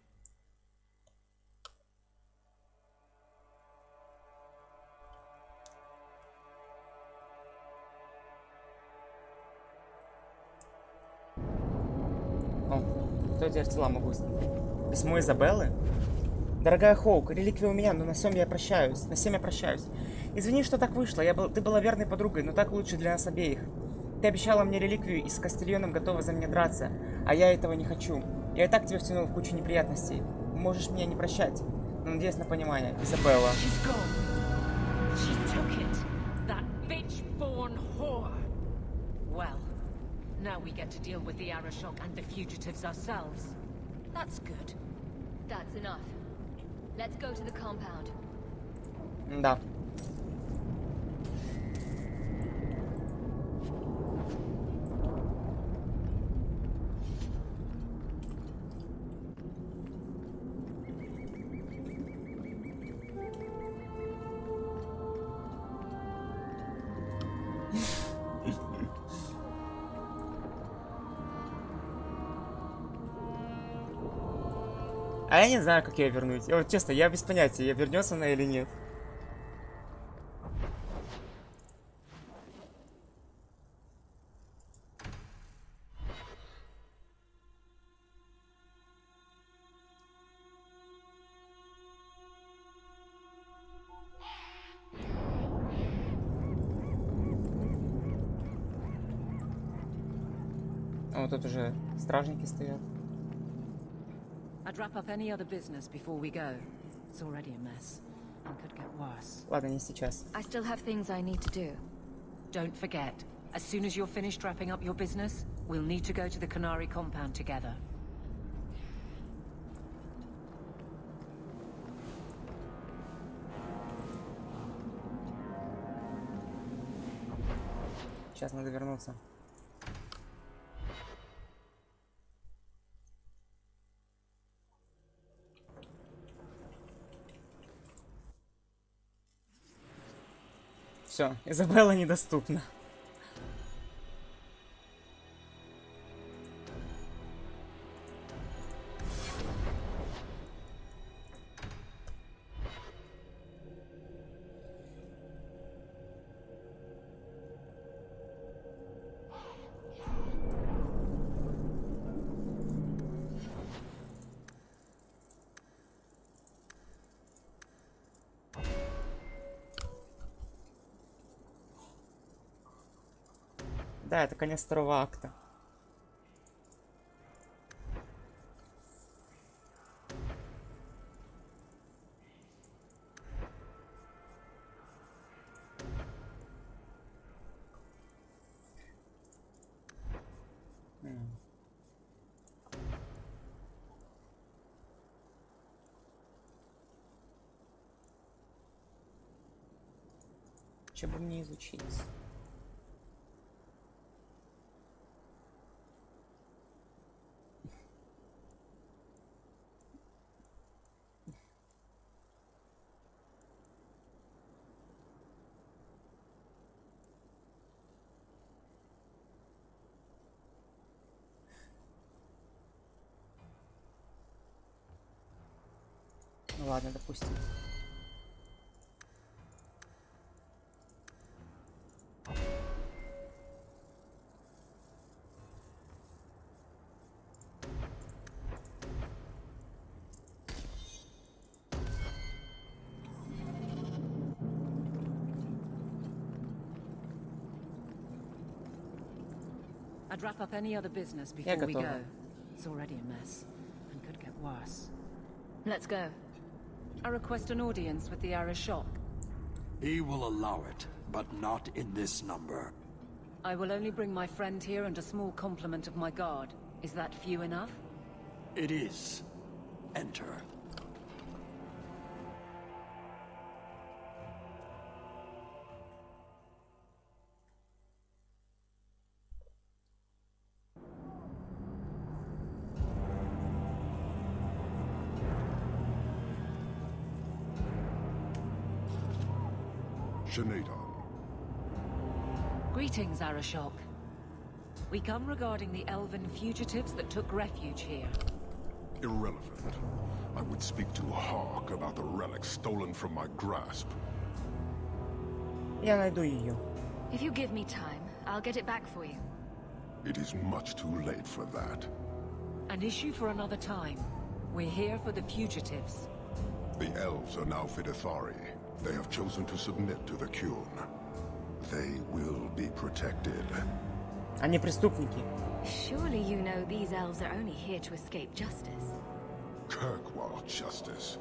О, кто теперь тела могу снять? Письмо Изабеллы? Дорогая Хоук, реликвия у меня, но на всем я прощаюсь. На всем я прощаюсь. Извини, что так вышло. Ты была верной подругой, но так лучше для нас обеих. Ты обещала мне реликвию и с Кастильоном готова за меня драться, а я этого не хочу. Я и так тебя втянул в кучу неприятностей. Можешь меня не прощать. Но надеюсь на понимание. Изабелла. Now we get to deal with the Arashok and the fugitives ourselves. That's good. That's enough. Let's go to the compound. Да. А я не знаю, как ее вернуть. Я, вот честно, я без понятия, вернется она или нет. А вот тут уже стражники стоят. I'd wrap up any other business before we go. It's already a mess and could get worse. Ладно, не сейчас. I still have things I need to do. Don't forget, as soon as you're finished wrapping up your business, we'll need to go to the Canary compound together. Сейчас надо вернуться. Все, Изабелла недоступна. Да, это конец второго акта. Что бы мне изучить? Ну ладно, допустим. I'd wrap up any other business Я before we готова. go. It's already a mess, and could get worse. Let's go. I request an audience with the Arishok. He will allow it, but not in this number. I will only bring my friend here and a small complement of my guard. Is that few enough? It is. Enter. Shenadon. Greetings, Arishok. We come regarding the elven fugitives that took refuge here. Irrelevant. I would speak to Hawk about the relic stolen from my grasp. Я найду ее. If you give me time, I'll get it back for you. It is much too late for that. An issue for another time. We're here for the fugitives. The elves are now Vidithari. They have chosen to submit to the Kyun. They will be protected. Они преступники. Surely you know these elves are only here to escape justice. Kirkwall justice.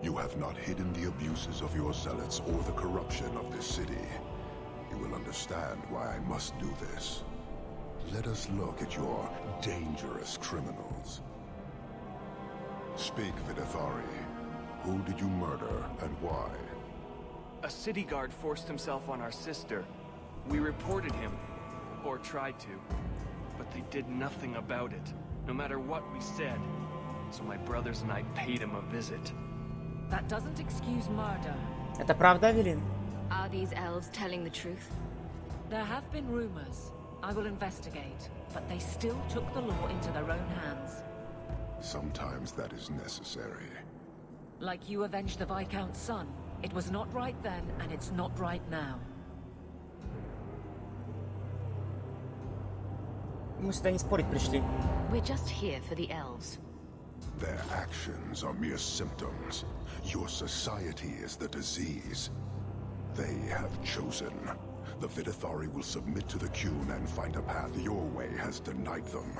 You have not hidden the abuses of your zealots or the corruption of this city. You will understand why I must do this. Let us look at your dangerous criminals. Speak, Vidithari. Who did you murder and why? A city guard forced himself on our sister. We reported him, or tried to, but they did nothing about it, no matter what we said. So my brothers and I paid him a visit. That doesn't excuse murder. Это правда, Авелин? Are these elves telling the truth? There have been rumors. I will investigate, but they still took the law into their own hands. Sometimes that is necessary. Like you avenged the Viscount's son. It was not right then, and it's not right now. Мы сюда не спорить пришли. We're just here for the elves. Their actions are mere symptoms. Your society is the disease. They have chosen. The Vidithari will submit to the Kyun and find a path your way has denied them.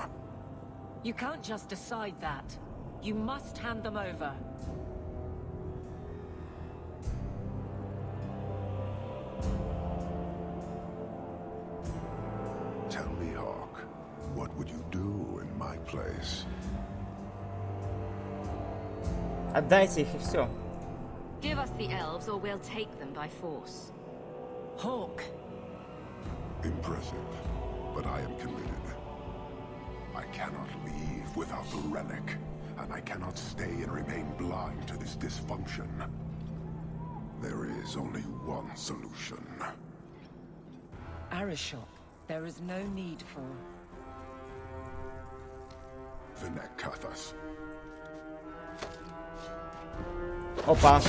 You can't just decide that. You must hand them over. Tell me, Hawk, what would you do in my place? Отдайте их и все. Give us the elves or we'll take them by force. Hawk. Impressive, but I am committed. I cannot leave without the relic, and I cannot stay and remain blind to this dysfunction. There is only one solution. Arishok, there is no need for... Vinek Kathas. Опа.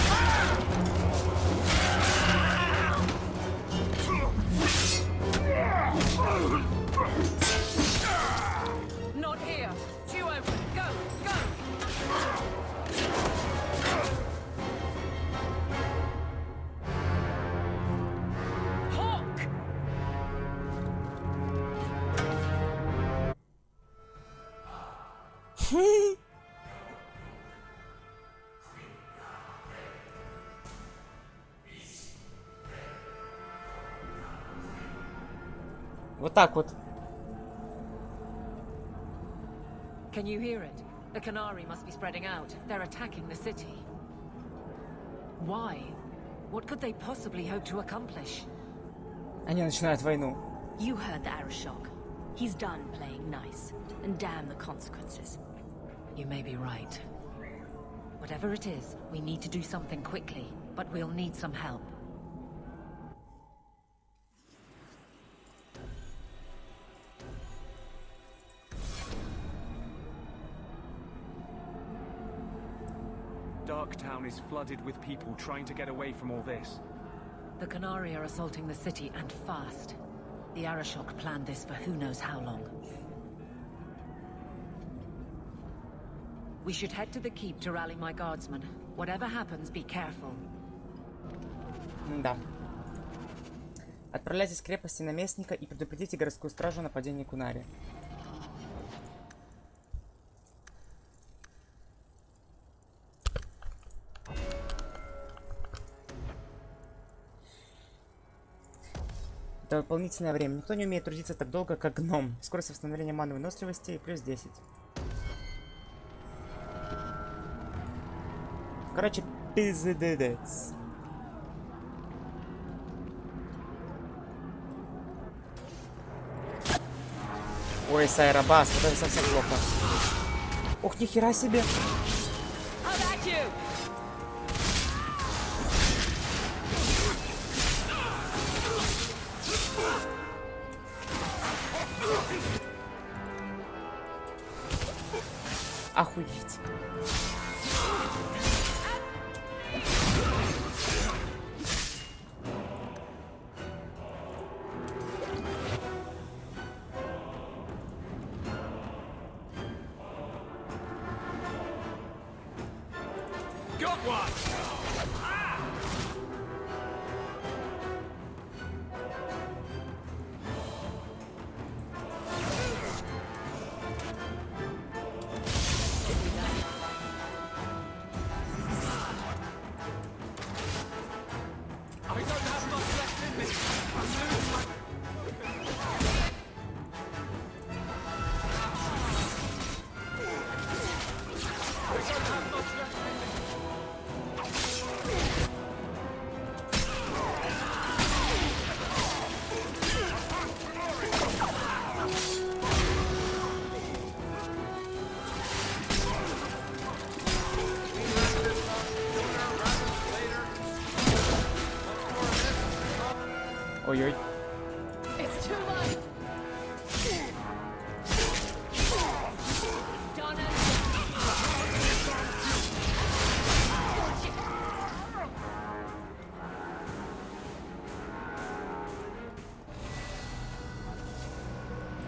Not here. Two open. Go, go. Hawk. Вот так вот. Can you hear it? The Canary must be spreading out. They're attacking the city. Why? What could they possibly hope to accomplish? Они начинают войну. You heard the Arashok. He's done playing nice, and damn the consequences. You may be right. Whatever it is, we need to do something quickly, but we'll need some help. Darktown is flooded with people trying to get away from all this. The Canari are assaulting the city, and fast. The Arashok planned this for who knows how long. We should head to the keep to rally my guardsmen. Whatever happens, be careful. Да. Отправляйтесь в крепости наместника и предупредите городскую стражу о нападении Кунари. Это дополнительное время. Никто не умеет трудиться так долго, как гном. Скорость восстановления маны выносливости плюс 10. Короче, пиздец. Ой, Сайрабас, вот это совсем плохо. Ух, нихера себе. Охуеть. Got one! Ой-ой.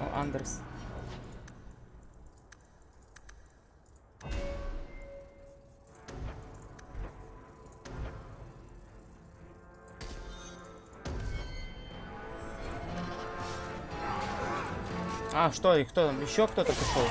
О, Андерс. А, что, и кто там? Еще кто-то пришел?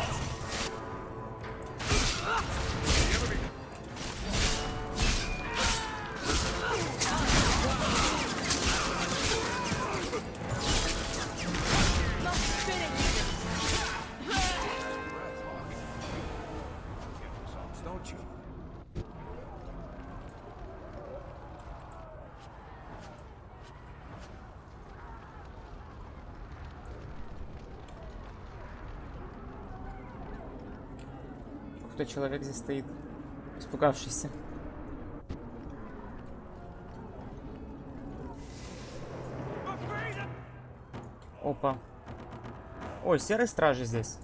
Кто человек здесь стоит, испугавшийся. Опа. Ой, серые стражи здесь.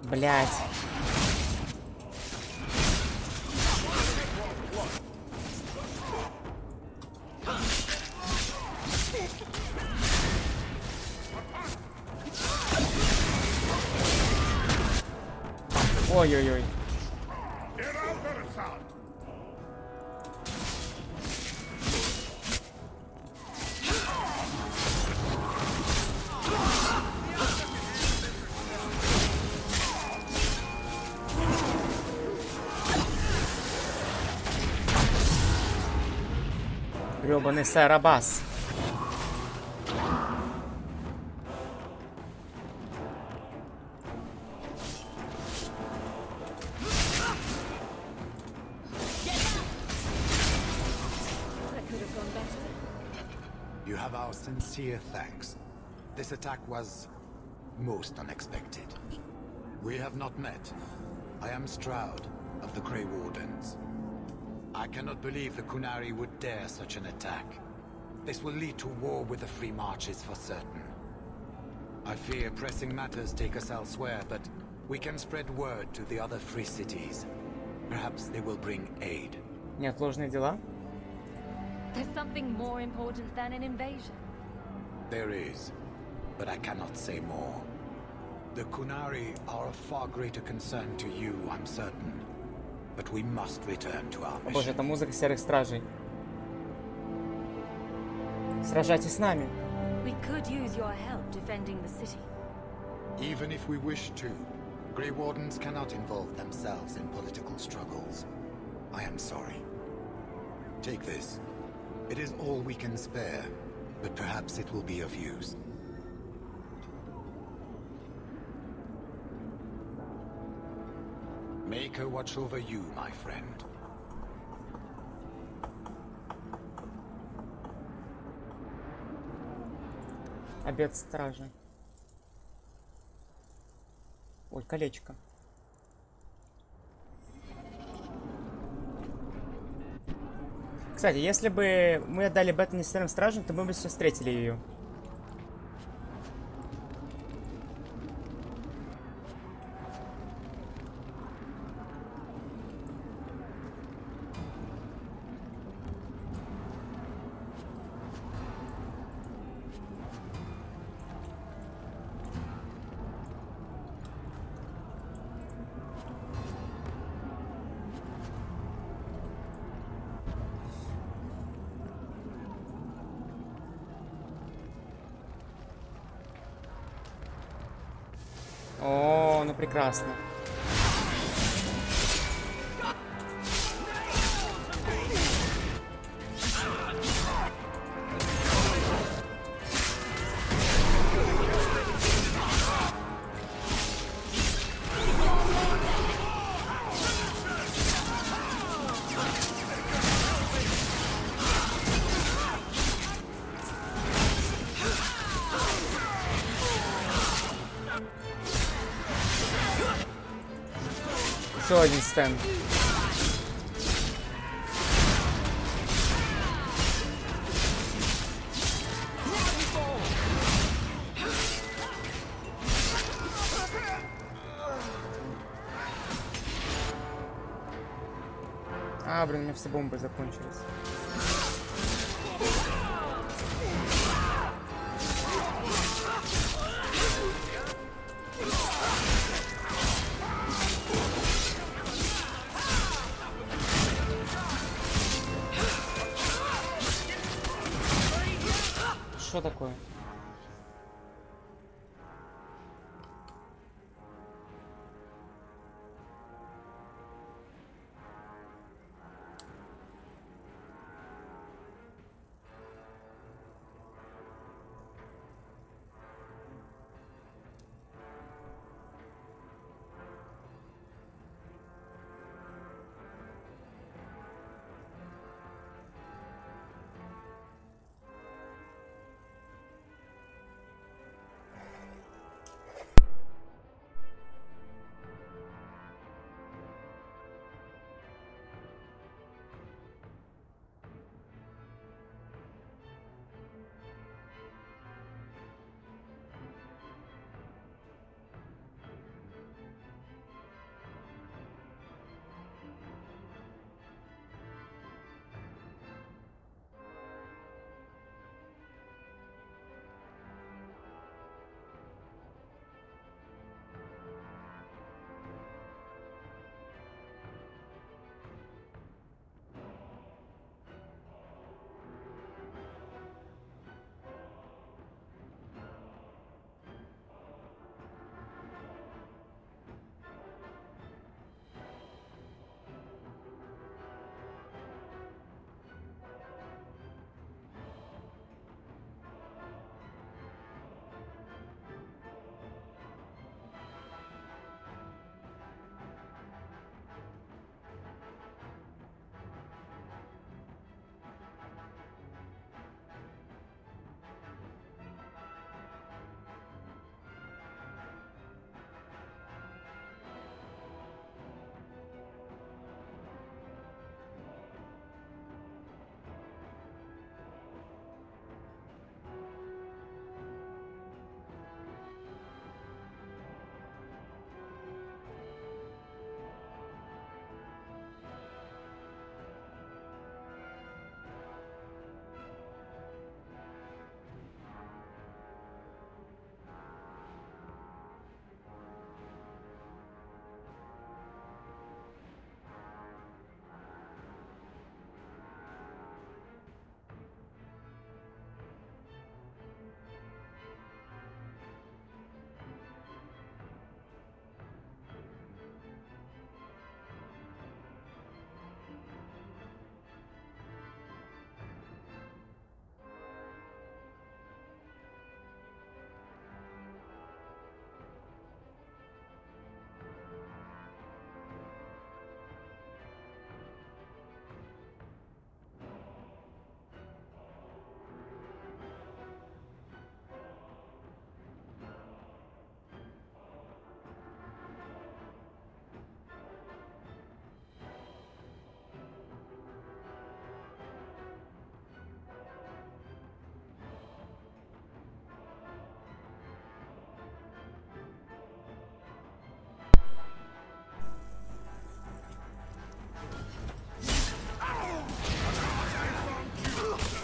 Блять. Ой-ой-ой. Грёбаный Сарабас. You have our sincere thanks. This attack was most unexpected. We have not met. I am Stroud of the Grey Wardens. I cannot believe the Kunari would dare such an attack. This will lead to war with the Free Marches for certain. I fear pressing matters take us elsewhere, but we can spread word to the other free cities. Perhaps they will bring aid. Неотложные дела? There's something more important than an invasion. There is, but I cannot say more. The Kunari are of far greater concern to you, I'm certain. But we must return to our О боже, mission. это музыка Серых Стражей. Сражайтесь с нами. We could use your help defending the city. Even if we wish to, Grey Wardens cannot involve themselves in political struggles. I am sorry. Take this. It is all we can spare, but perhaps it will be of use. Make her watch over you, my friend. Обед стражи. Ой, колечко. Кстати, если бы мы отдали бета не Серым Стражам, то мы бы сейчас встретили ее. О, ну прекрасно. Еще один стенд. А, блин, у меня все бомбы закончились. Что такое?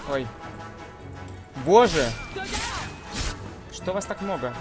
Ой. Боже! Что вас так много?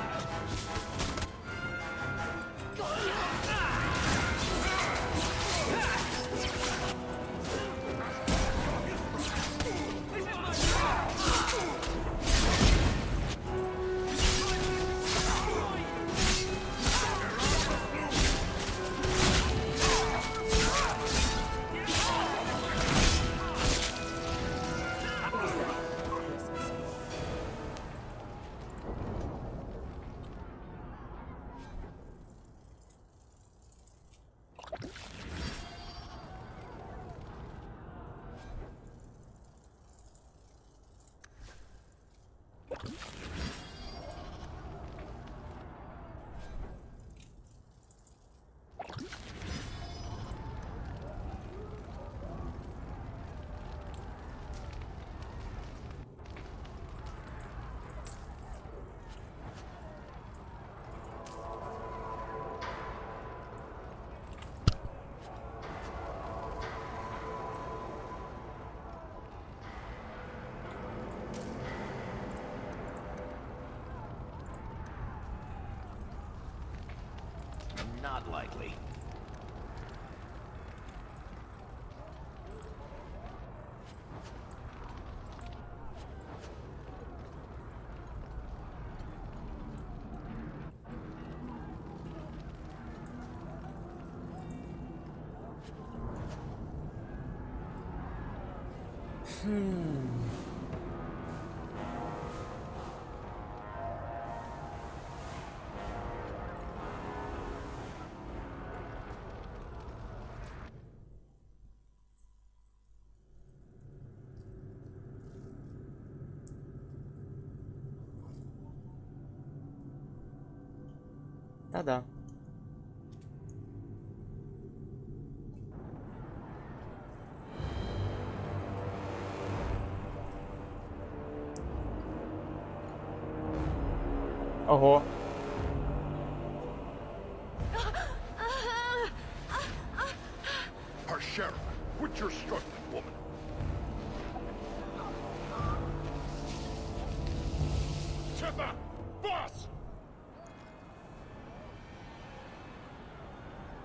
Not likely. Да-да. Ого. Our sheriff, quit your struggling, woman. Tipper! Boss!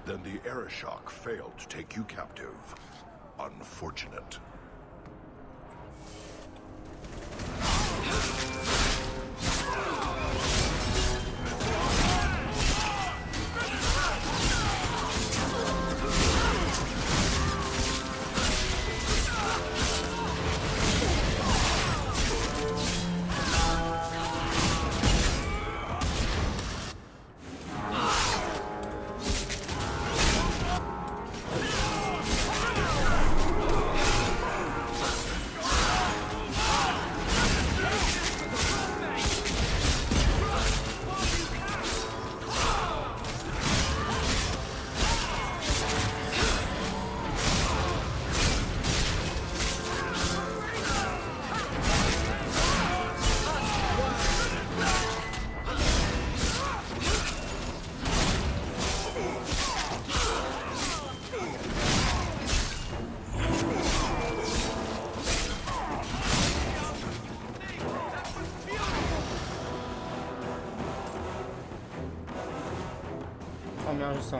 Then the Arishok failed to take you captive. Unfortunate. У меня уже все.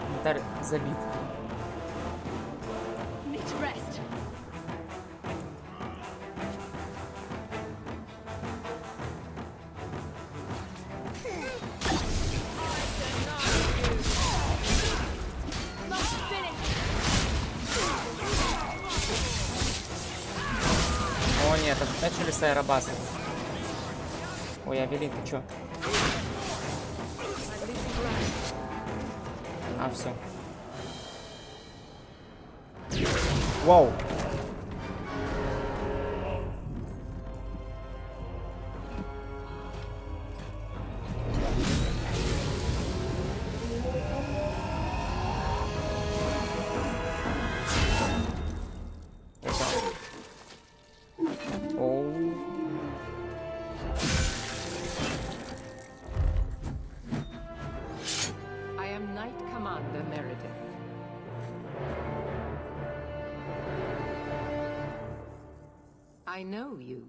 Инвентарь забит. Need to rest. О нет, начались аэробасы. Ой, Авелин, ты чё? А, все. Вау. I am Knight Commander Meredith. I know you.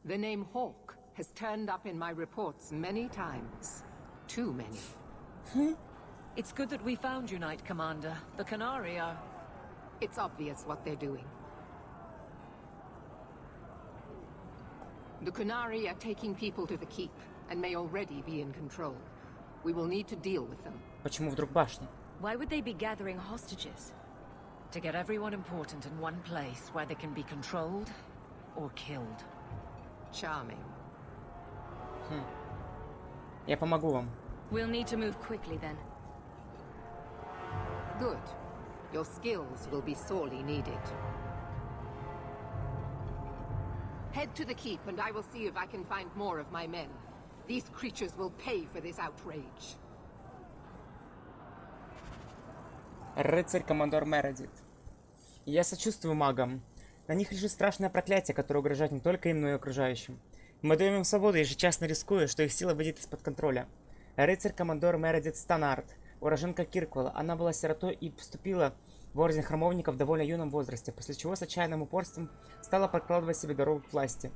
The name Hawk has turned up in my reports many times. Too many. It's good that we found you, Knight Commander. The Qunari are... It's obvious what they're doing. The Qunari are taking people to the keep, and may already be in control. We will need to deal with them. Почему вдруг башня? Why would they be gathering hostages? To get everyone important in one place where they can be controlled or killed. Charming. Я помогу вам. We'll need to move quickly then. Good. Your skills will be sorely needed. Head to the keep, and I will see if I can find more of my men. These creatures will pay for this outrage. Рыцарь-командор Мередит. Я сочувствую магам. На них лежит страшное проклятие, которое угрожает не только им, но и окружающим. Мы даем им свободу, ежечасно рискуя, что их сила выйдет из-под контроля. Рыцарь-командор Мередит Станард, уроженка Кирквелла. Она была сиротой и вступила в орден храмовников в довольно юном возрасте, после чего с отчаянным упорством стала прокладывать себе дорогу к власти.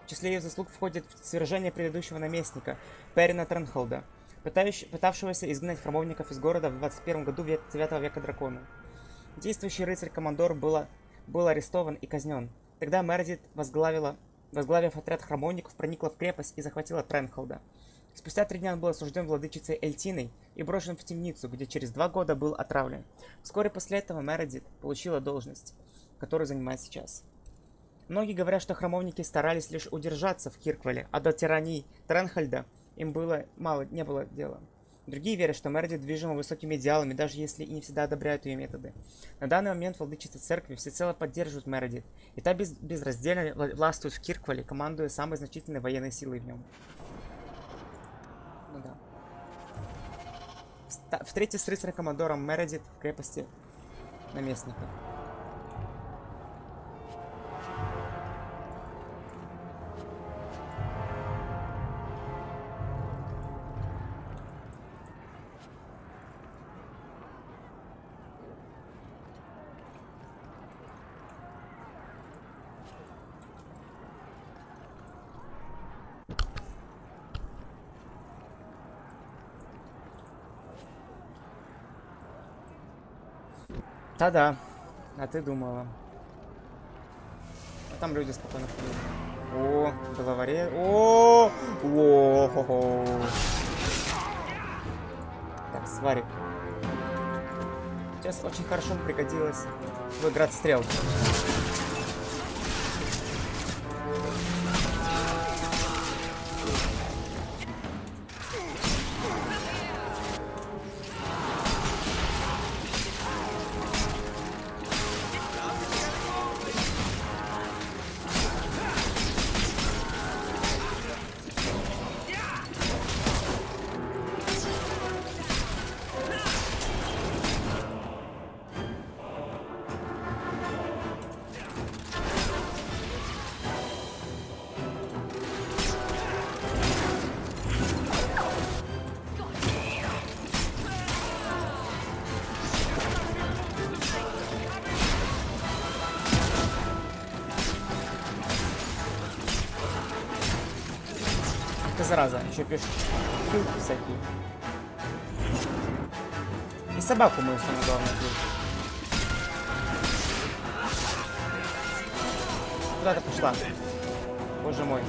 В числе ее заслуг входит свержение предыдущего наместника, Перина Тренхолда, пытавшегося изгнать храмовников из города в 21 году 9 века дракона. Действующий рыцарь-командор был арестован и казнен. Тогда Мередит, возглавив отряд храмовников, проникла в крепость и захватила Тренхолда. Спустя 3 дня он был осужден владычицей Эльтиной и брошен в темницу, где через 2 года был отравлен. Вскоре после этого Мередит получила должность, которую занимает сейчас. Многие говорят, что храмовники старались лишь удержаться в Кирквелле, а до тирании Тренхольда им не было дела. Другие верят, что Мередит движима высокими идеалами, даже если и не всегда одобряют ее методы. На данный момент владычица церкви всецело поддерживает Мередит, и та безраздельно властвует в Кирквелле, командуя самой значительной военной силой в нем. Ну да. Встретиться с рыцарем-командором Мередит в крепости наместника. Да-да, а ты думала. А там люди спокойно ходят. О, головорез. О-хо-хо. Так, сварик. Сейчас очень хорошо пригодилось твой град стрел. Ты зараза, еще пишешь хилки всякие. И собаку мою самое главное бил. Куда ты пошла? Боже мой.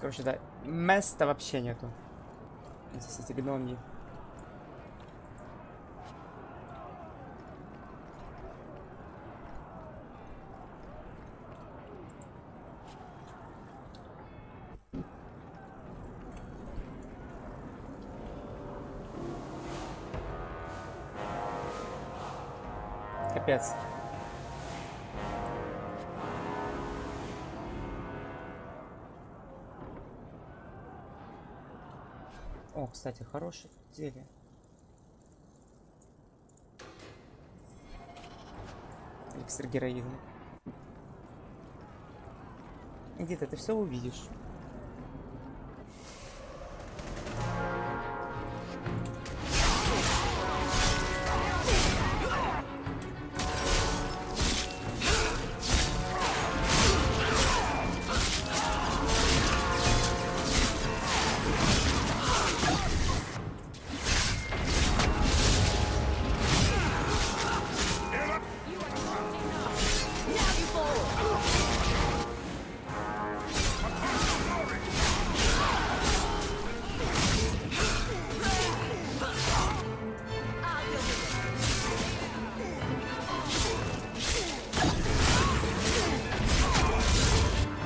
Короче, да, места вообще нету. Здесь эти гномьи. Капец. О, кстати, хорошее зелье. эликсир героизма. Где-то ты все увидишь.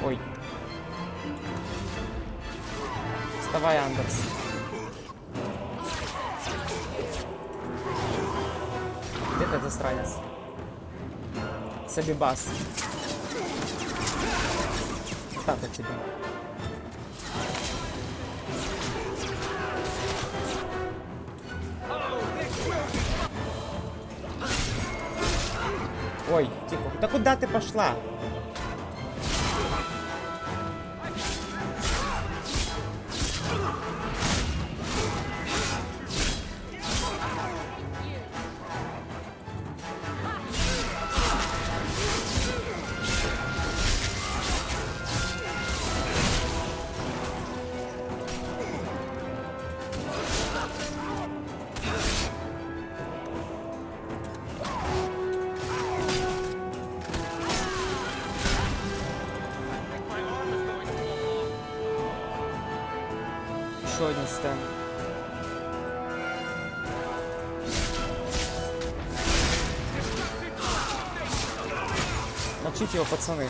Ой. Вставай, Андерс. Где ты, засранец? Сабибас. Так от тебя. Ой, тихо. Да куда ты пошла? Еще один стенд. Мочите его, пацаны.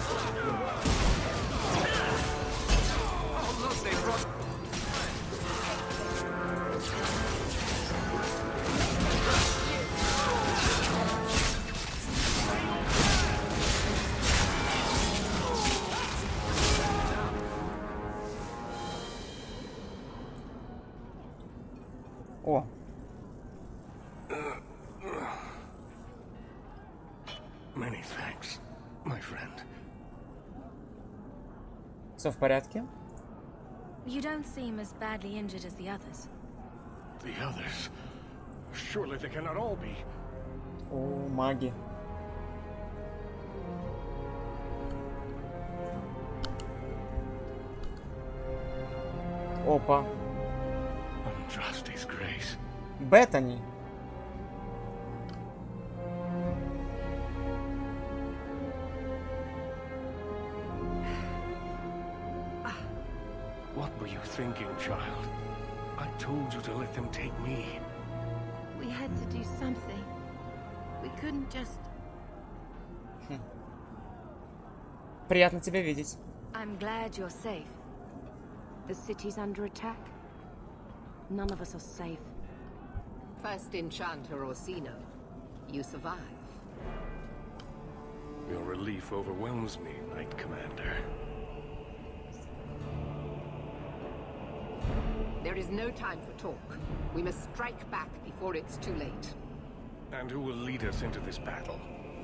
О. Many thanks, my friend. Все в порядке? You don't seem as badly injured as the others. The others? Surely they cannot all be. О, маги. Опа. Andraste's grace. Беттани. What were you thinking, child? I told you to let them take me. We had to do something. We couldn't just... Приятно тебя видеть. I'm glad you're safe. The city's under attack. None of us are safe. First Enchanter Orsino, you survive. Your relief overwhelms me, Knight Commander. There is no time for talk. We must strike back before it's too late. And who will lead us into this battle?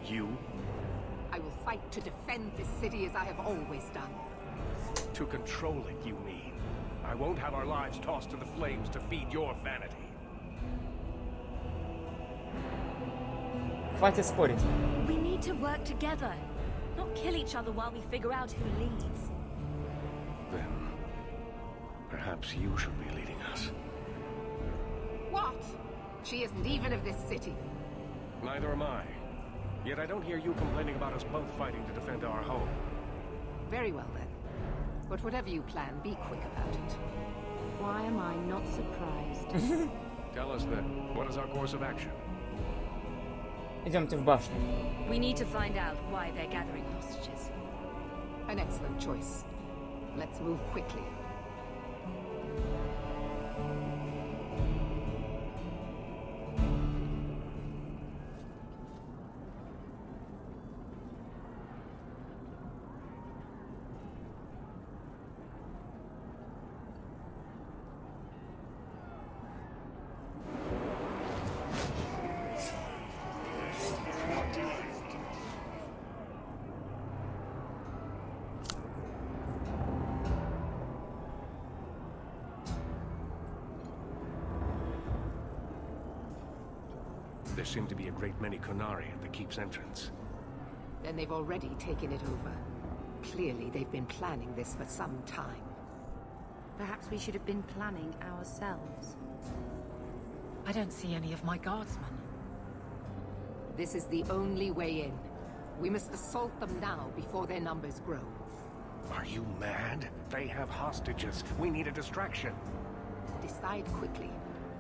You? I will fight to defend this city as I have always done. To control it, you mean? I won't have our lives tossed to the flames to feed your vanity. Хватит спорить. We need to work together, not kill each other while we figure out who leads. Then, perhaps you should be leading us. What? She isn't even of this city. Neither am I. Yet I don't hear you complaining about us both fighting to defend our home. Very well then. But whatever you plan, be quick about it. Why am I not surprised? Tell us then, what is our course of action? Идемте в башню. We need to find out why they're gathering hostages. An excellent choice. Let's move quickly. There seem to be a great many Qunari at the keep's entrance. Then they've already taken it over. Clearly, they've been planning this for some time. Perhaps we should have been planning ourselves. I don't see any of my guardsmen. This is the only way in. We must assault them now before their numbers grow. Are you mad? They have hostages. We need a distraction. Decide quickly.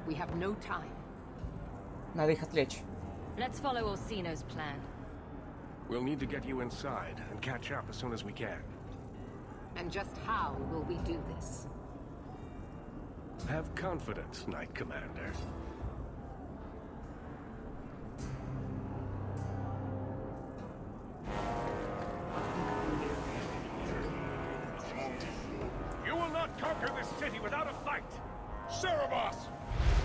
We have no time. Надо их отвлечь. Let's follow Orsino's plan. We'll need to get you inside and catch up as soon as we can. And just how will we do this? Have confidence, Knight Commander. You will not conquer this city without a fight! Cerebos!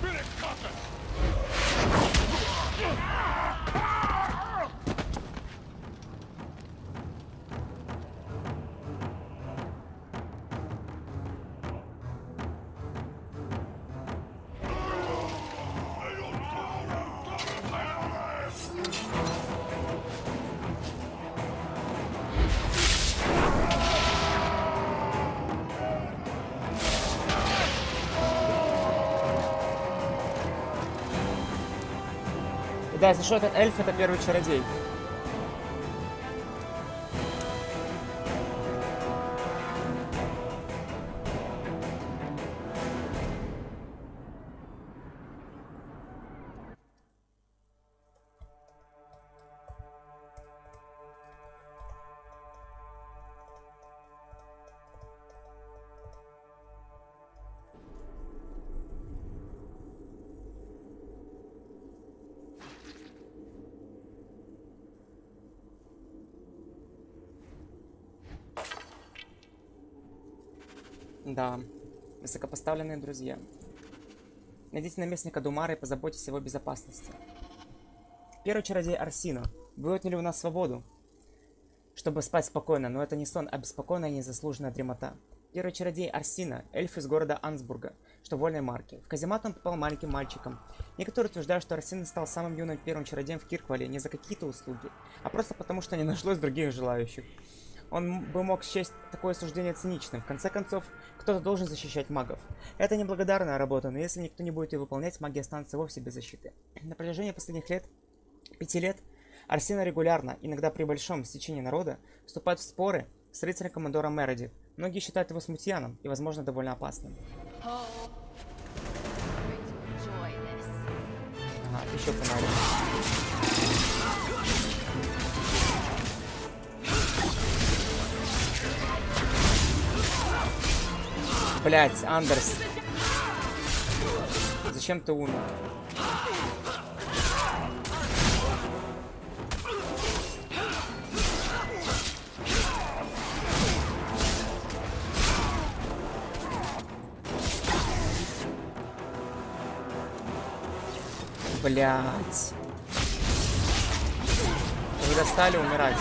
Finish Caucus! Да, если что, этот эльф — это первый чародей. Да, высокопоставленные друзья. Найдите наместника Думара и позаботьтесь о его безопасности. Первый чародей Орсино. Вы отняли у нас свободу, чтобы спать спокойно, но это не сон, а беспокойная и незаслуженная дремота. Первый чародей Орсино, эльф из города Ансбурга, что в вольной марке. В каземат он попал маленьким мальчиком. Некоторые утверждают, что Орсино стал самым юным первым чародеем в Кирквале не за какие-то услуги, а просто потому, что не нашлось других желающих. Он бы мог счесть такое суждение циничным. В конце концов, кто-то должен защищать магов. Это неблагодарная работа, но если никто не будет ее выполнять, маги останутся вовсе без защиты. На протяжении последних 5 лет, Орсино регулярно, иногда при большом стечении народа, вступает в споры с рыцарем-командором Мередит. Многие считают его смутьяном и, возможно, довольно опасным. Ага, еще фонарик. Блять, Андерс. Зачем ты умер? Блять. Вы достали умирать.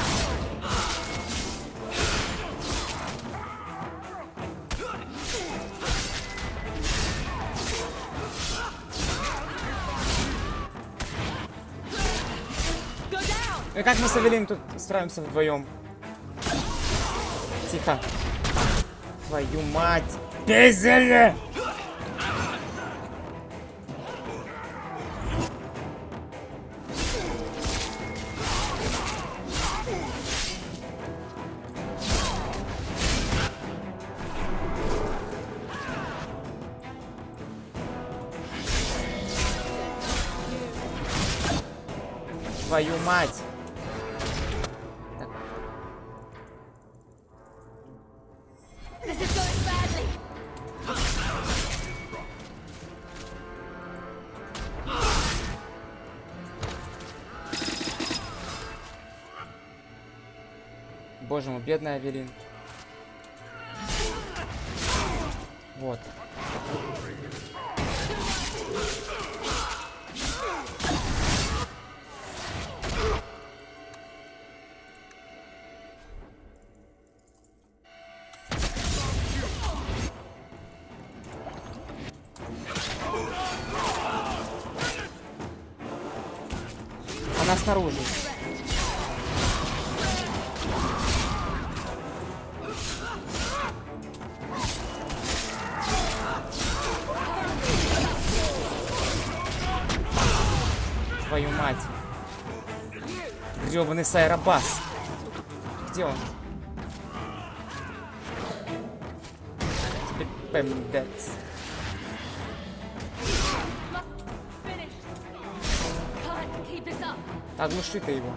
И как мы с Авелин тут справимся вдвоем? Тихо. Твою мать. Пиздели! Твою мать! Боже мой, бедная Авелин. Вот. Она снаружи. Твою мать. Грёбаный Сайробас. Где он? Теперь пэмдец. Оглуши ты его.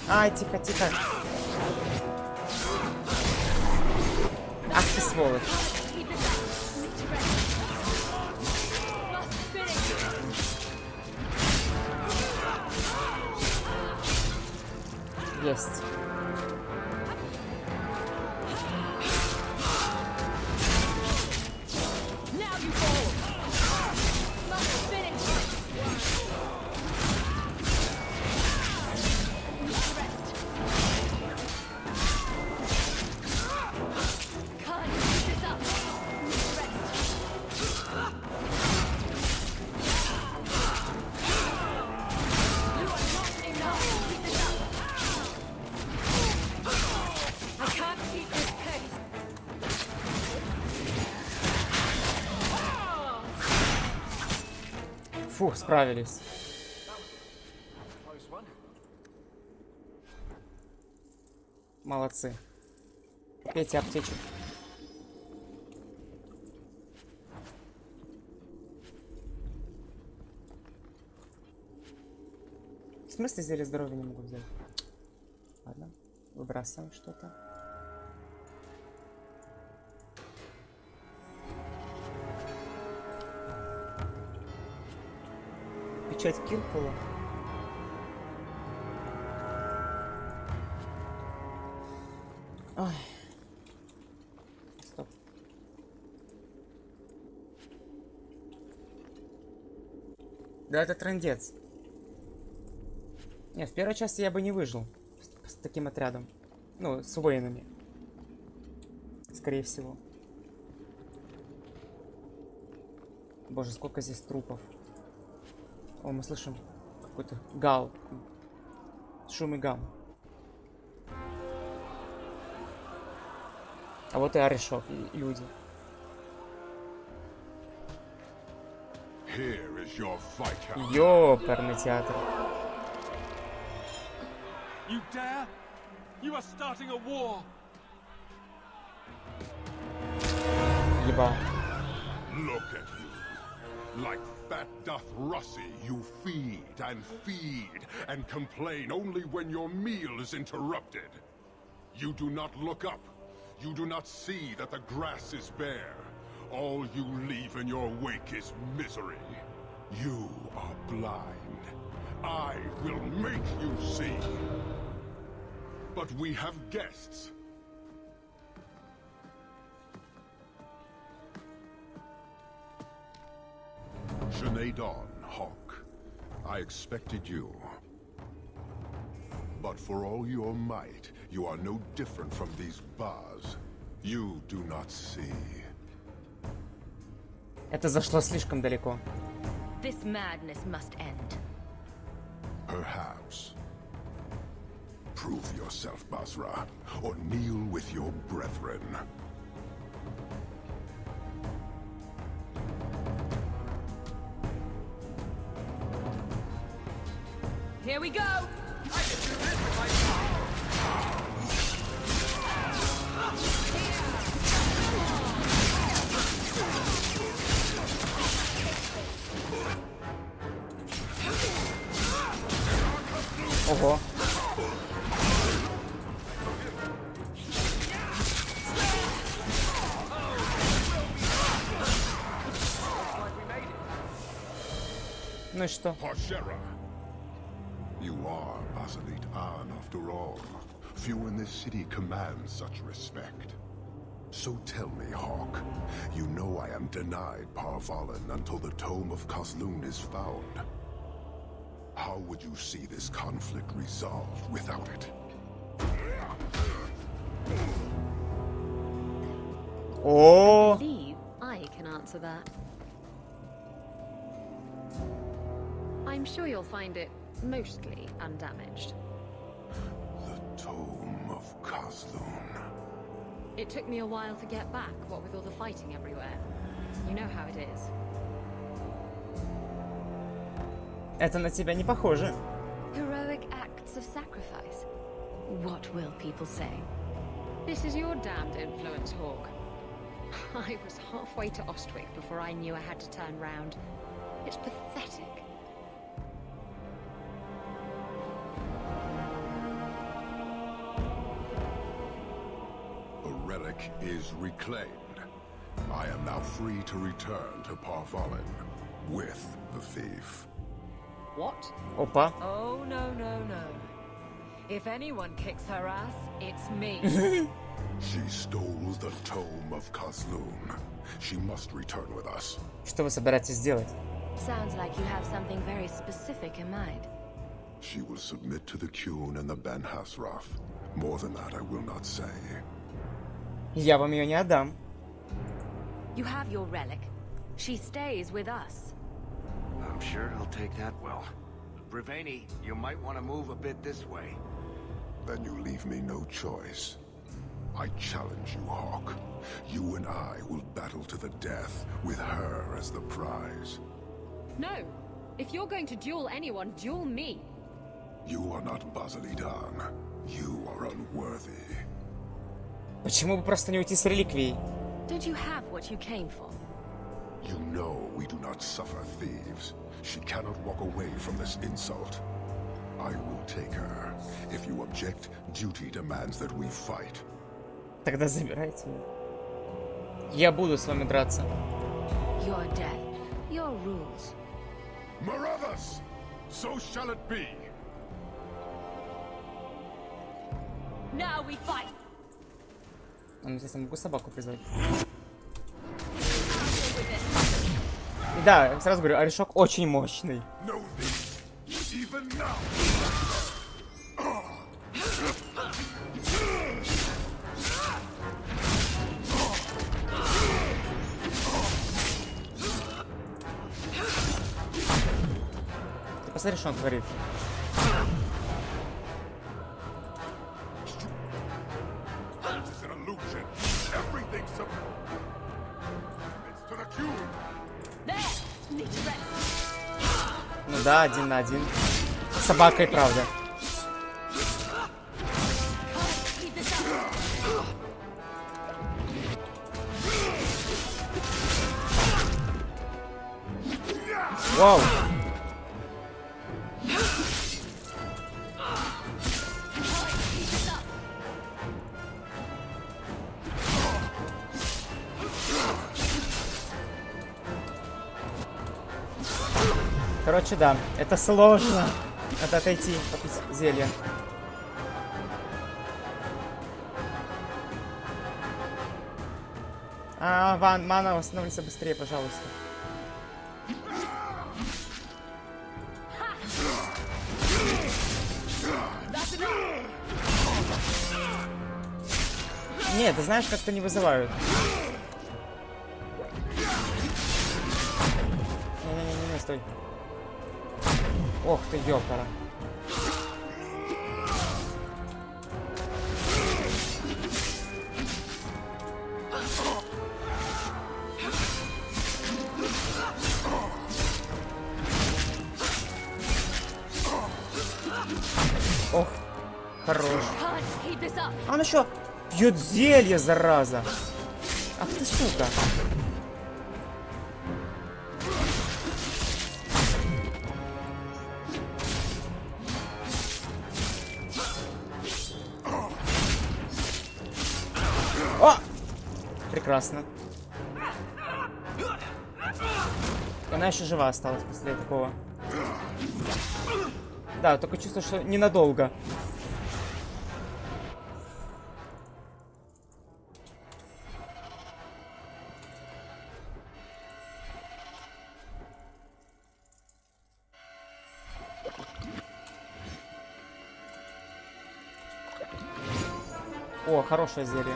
Ай, тихо, тихо. Ах ты сволочь. Есть. Фух, справились. Молодцы. Пейте аптечек. В смысле зелье здоровья не могу взять? Ладно, выбрасываем что-то. Печать Киркула. Ой. Стоп. Да это трындец. Нет, в первой части я бы не выжил с таким отрядом. Ну, с воинами. Скорее всего. Боже, сколько здесь трупов. О, мы слышим какой-то гал. Шум и гам. А вот и Орешок, и люди. Ёперный театр. You dare? You are starting a war. Ебал. Look at you. Like fat doth Russie, you feed and complain only when your meal is interrupted. You do not look up. You do not see that the grass is bare. All you leave in your wake is misery. You are blind. I will make you see. But we have guests. Sinead Dawn, Hawk. I expected you. But for all your might, you are no different from these bars. You do not see. Это зашло слишком далеко. This madness must end. Perhaps. Prove yourself, Basra, or kneel with your brethren. Here we go! Ого. Ну и что? You are Basalit An, after all. Few in this city command such respect. So tell me, Hawk, you know I am denied Parvalan until the Tome of Kozlun is found. How would you see this conflict resolved without it? О, I believe I can answer that. I'm sure you'll find it mostly undamaged. The Tome of Kazlun. It took me a while to get back, what with all the fighting everywhere. You know how it is. это на тебя не похоже. Heroic acts of sacrifice. What will people say? This is your damned influence, Hawk. I was halfway to Ostwick before I knew I had to turn round. It's pathetic. The relic is reclaimed. I am now free to return to Parvalin with the thief. What? Опа. Oh, no, no, no. If anyone kicks her ass, it's me. She stole the Tome of Kazlun. She must return with us. Что вы собираетесь сделать? Sounds like you have something very specific in mind. She will submit to the Qun and the Ben Hasraf. More than that, I will not say. Я вам ее не отдам. You have your relic. She stays with us. I'm sure he'll take that well. Briveni, you might want to move a bit this way. Then you leave me no choice. I challenge you, Hawk. You and I will battle to the death, with her as the prize. No! If you're going to duel anyone, duel me! You are not Basilidan. You are unworthy. Почему бы просто не уйти с реликвией? Don't you have what you came for? You know we do not suffer thieves. She cannot walk away from this insult. I will take her. If you object, duty demands that we fight. Тогда забирайте ее. Я буду с вами драться. Your death. Your rules. Marathas! So shall it be. Now we fight! Ну, здесь я могу собаку призвать. И да, сразу говорю, орешок очень мощный. Ты посмотри, что он творит. Ну да, 1 на 1. С собакой, правда. Вау. Короче, да, это сложно. Надо отойти, попить зелье. Мана, восстановится быстрее, пожалуйста. Нет, ты знаешь, как-то не вызывают. Не-не-не, стой. Ох ты, ёпара. Ох, хорош. А он еще пьет зелье, зараза. Ах ты, сука. О! Прекрасно. Она еще жива осталась после такого. Да, только чувство, что ненадолго. О, хорошее зелье.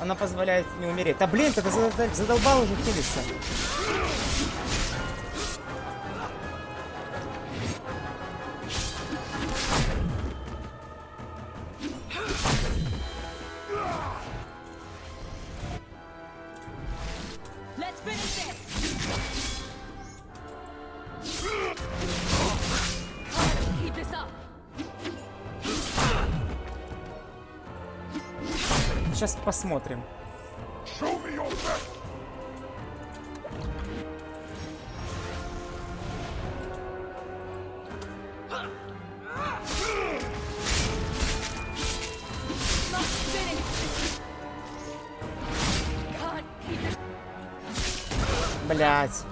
Она позволяет не умереть. Да блин, ты задолбал уже хилиться. Let's finish this. Keep this up. Сейчас посмотрим. Show me your best. Блять.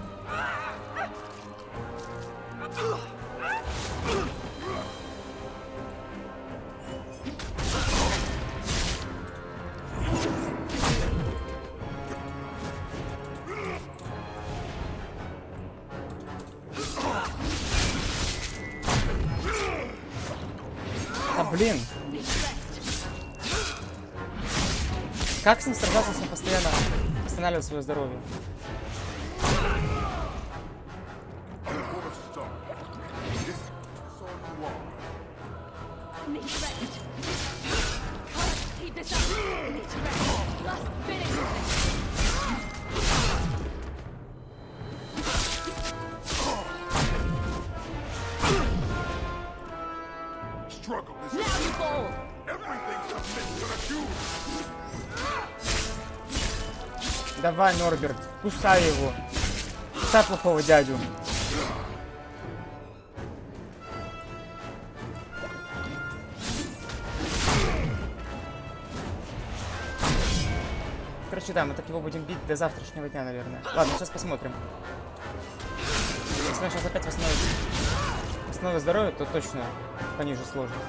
А блин. Как с ним сражаться, если он постоянно восстанавливает свое здоровье? Struggle is everything submits to the cube. Давай, Норберт, кусай его. Кусай плохого дядю. Короче, да, мы так его будем бить до завтрашнего дня, наверное. Ладно, сейчас посмотрим. Если он сейчас опять восстановит здоровье, то точно пониже сложность.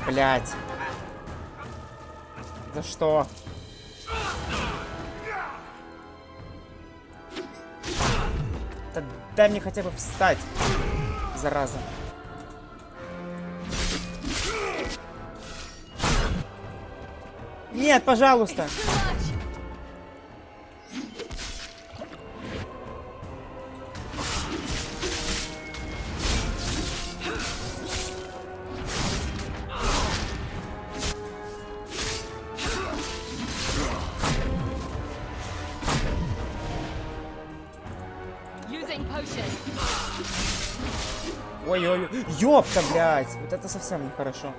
Блять. За что? Да дай мне хотя бы встать, зараза. Нет, пожалуйста. Ой-ой-ой. Ёпта, блядь. Вот это совсем нехорошо.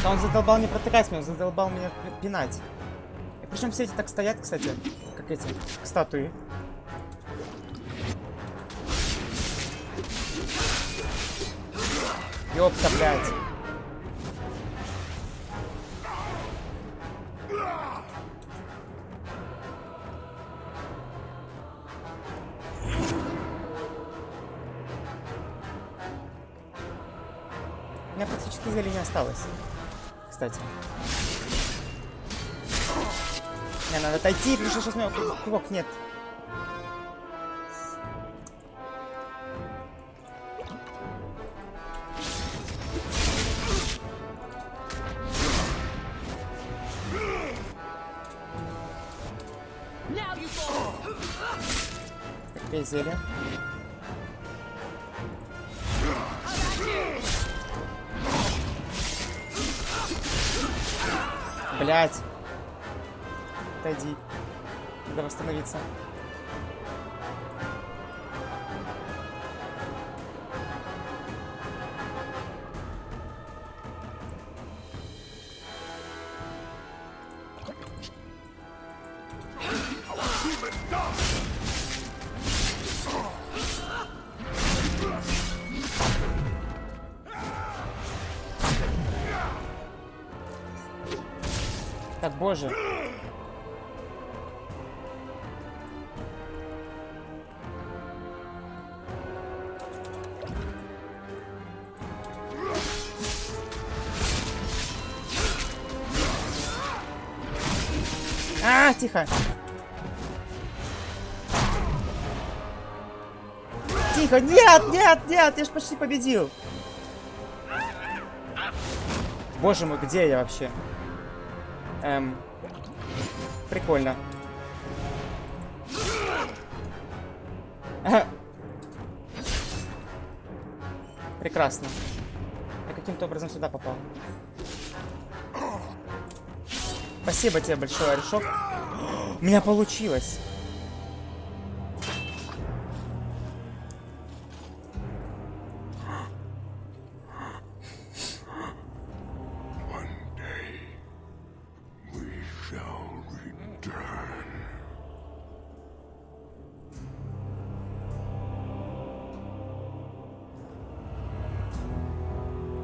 Да он задолбал не протыкать меня, он задолбал меня пинать. И причем все эти так стоят, кстати, как эти статуи. Ёпта, блядь. У меня практически зелья не осталось. Кстати. Мне надо отойти, потому что сейчас у меня кувок нет. Какие зелья? Блять. Отойди. Надо восстановиться. Боже. А, тихо. Тихо, нет, нет, нет, я ж почти победил. Боже мой, где я вообще? Прикольно. Прекрасно. Я каким-то образом сюда попал. Спасибо тебе большое, Орешок. У меня получилось.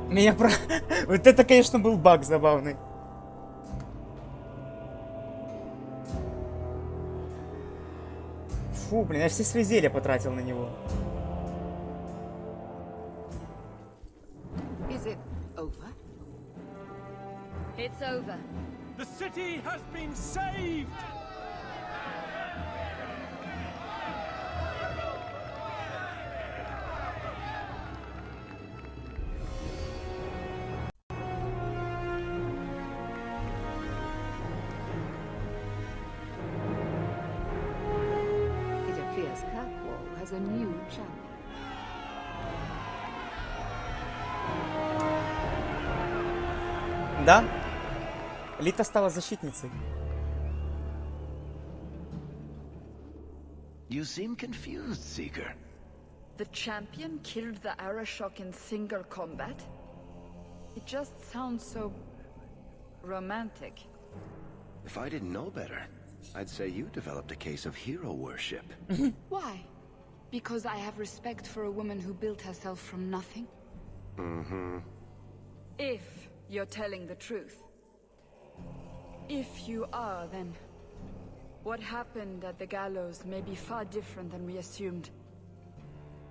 Меня про... Вот это, конечно, был баг забавный. Фу, блин, я все свои зелья потратил на него. Is it over? It's over. The city has been saved! It appears Kirkwall has a new champion. Да? Лита стала защитницей. You seem confused, Seeker. The champion killed the Arashok in single combat? It just sounds so... romantic. If I didn't know better, I'd say you developed a case of hero worship. Why? Because I have respect for a woman who built herself from nothing? Mm-hmm. If you're telling the truth. If you are, then... what happened at the gallows may be far different than we assumed.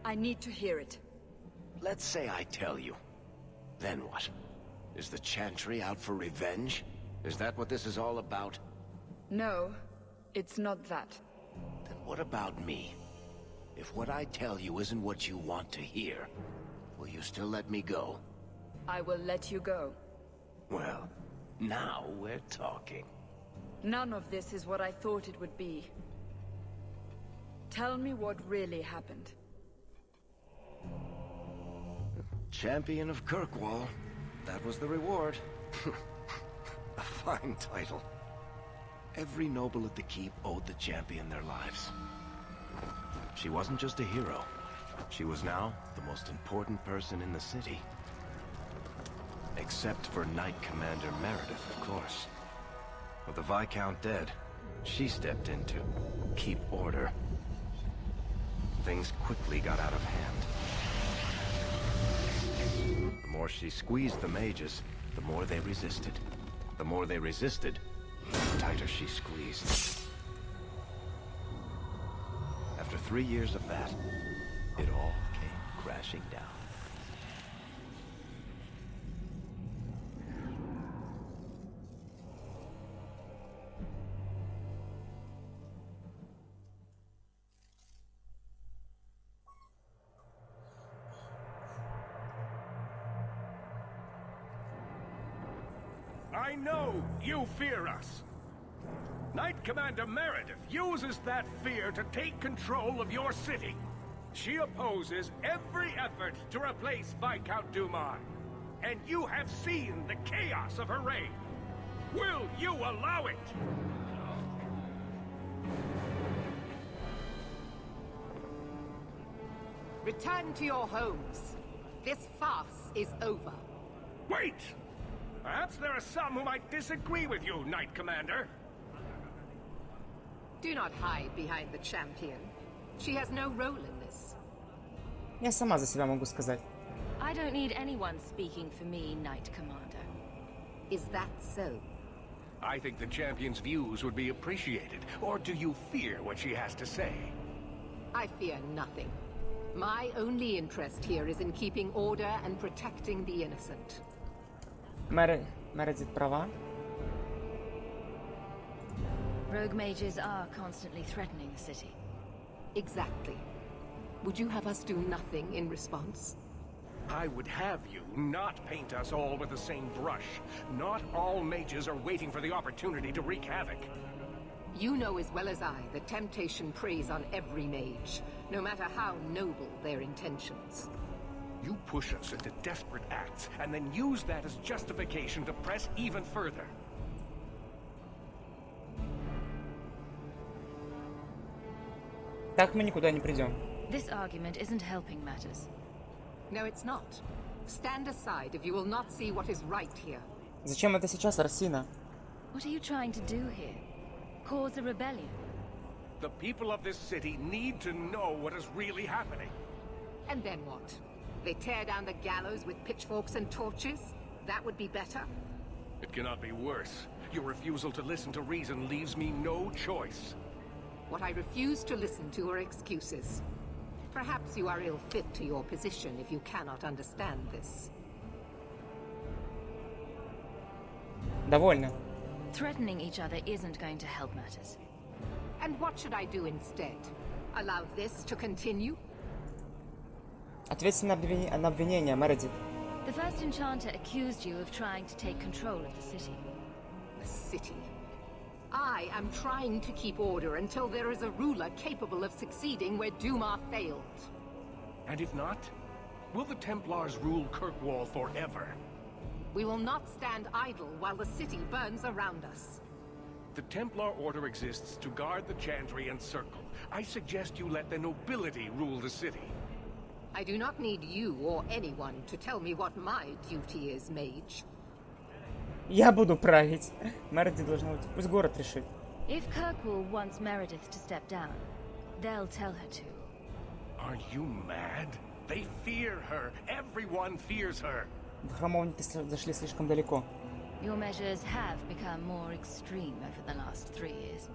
I need to hear it. Let's say I tell you. Then what? Is the Chantry out for revenge? Is that what this is all about? No, it's not that. Then what about me? If what I tell you isn't what you want to hear, will you still let me go? I will let you go. Well, now we're talking. None of this is what I thought it would be. Tell me what really happened. Champion of Kirkwall. That was the reward. A fine title. Every noble at the keep owed the champion their lives. She wasn't just a hero. She was now the most important person in the city. Except for Knight Commander Meredith, of course. With the Viscount dead, she stepped in to keep order. Things quickly got out of hand. The more she squeezed the mages, the more they resisted. The more they resisted, the tighter she squeezed. After 3 years of that, it all came crashing down. I know you fear us. Knight Commander Meredith uses that fear to take control of your city. She opposes every effort to replace Viscount Dumas. And you have seen the chaos of her reign. Will you allow it? Return to your homes. This farce is over. Wait! Perhaps there are some who might disagree with you, Knight Commander. Do not hide behind the champion. She has no role in this. Я сама за себя могу сказать. I don't need anyone speaking for me, Knight Commander. Is that so? I think the champion's views would be appreciated. Or do you fear what she has to say? I fear nothing. My only interest here is in keeping order and protecting the innocent. Мередит права. Rogue mages are constantly threatening the city. Exactly. Would you have us do nothing in response? I would have you not paint us all with the same brush. Not all mages are waiting for the opportunity to wreak havoc. You know as well as I that temptation preys on every mage, no matter how noble their intentions. You push us into desperate acts, and then use that as justification to press even further. Так мы никуда не придем. This argument isn't helping matters. No, it's not. Stand aside if you will not see what is right here. Зачем это сейчас, Арсина? What are you trying to do here? Cause a rebellion? The people of this city need to know what is really happening. And then what? They tear down the gallows with pitchforks and torches? That would be better? It cannot be worse. Your refusal to listen to reason leaves me no choice. What I refuse to listen to are excuses. Perhaps you are ill-fit to your position if you cannot understand this. Довольно. Threatening each other isn't going to help matters. And what should I do instead? Allow this to continue? Ответьте на обвинение, Мередит. The first enchanter accused you of trying to take control of the city. The city? I am trying to keep order until there is a ruler capable of succeeding where Duma failed. And if not, will the Templars rule Kirkwall forever? We will not stand idle while the city burns around us. The Templar Order exists to guard the Chantry and Circle. I suggest you let the nobility rule the city. I do not need you or anyone to tell me what my duty is, mage. Я буду править. Мередит должна уйти. Пусть город решит. If Kirkwall wants Meredith to step down, they'll tell her to. Are you mad? They fear her. Everyone fears her. Храмовники зашли слишком далеко. Your measures have become more extreme over the last 3 years.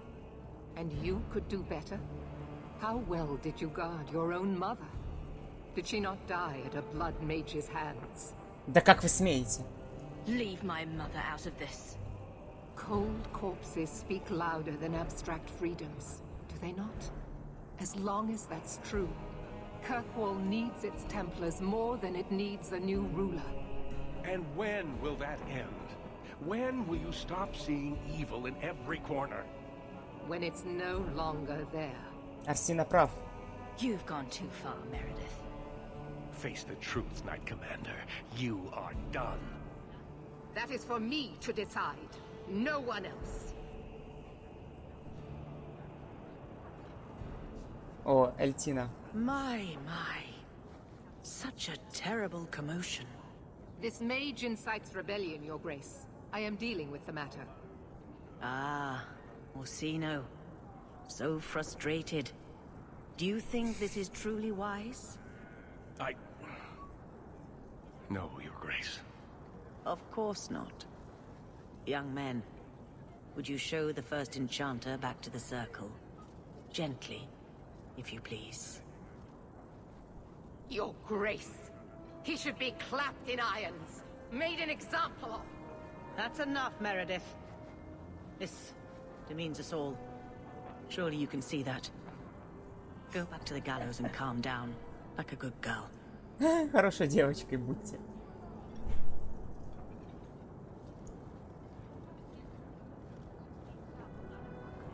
And you could do better? How well did you guard your own mother? Did she not die at a blood mage's hands? Да как вы смеете? Leave my mother out of this. Cold corpses speak louder than abstract freedoms, do they not? As long as that's true, Kirkwall needs its Templars more than it needs a new ruler. And when will that end? When will you stop seeing evil in every corner? When it's no longer there. Арсина прав. You've gone too far, Meredith. Face the truth, Knight Commander. You are done. That is for me to decide. No one else. О, Эльтина. My. Such a terrible commotion. This mage incites rebellion, Your Grace. I am dealing with the matter. Ah, Orsino. So frustrated. Do you think this is truly wise? No, Your Grace. Of course not. Young men, would you show the first enchanter back to the circle? Gently, if you please. Your Grace. He should be clapped in irons. Made an example of. That's enough, Meredith. This demeans us all. Surely you can see that. Go back to the gallows and calm down, like a good girl. Хорошей девочкой будьте.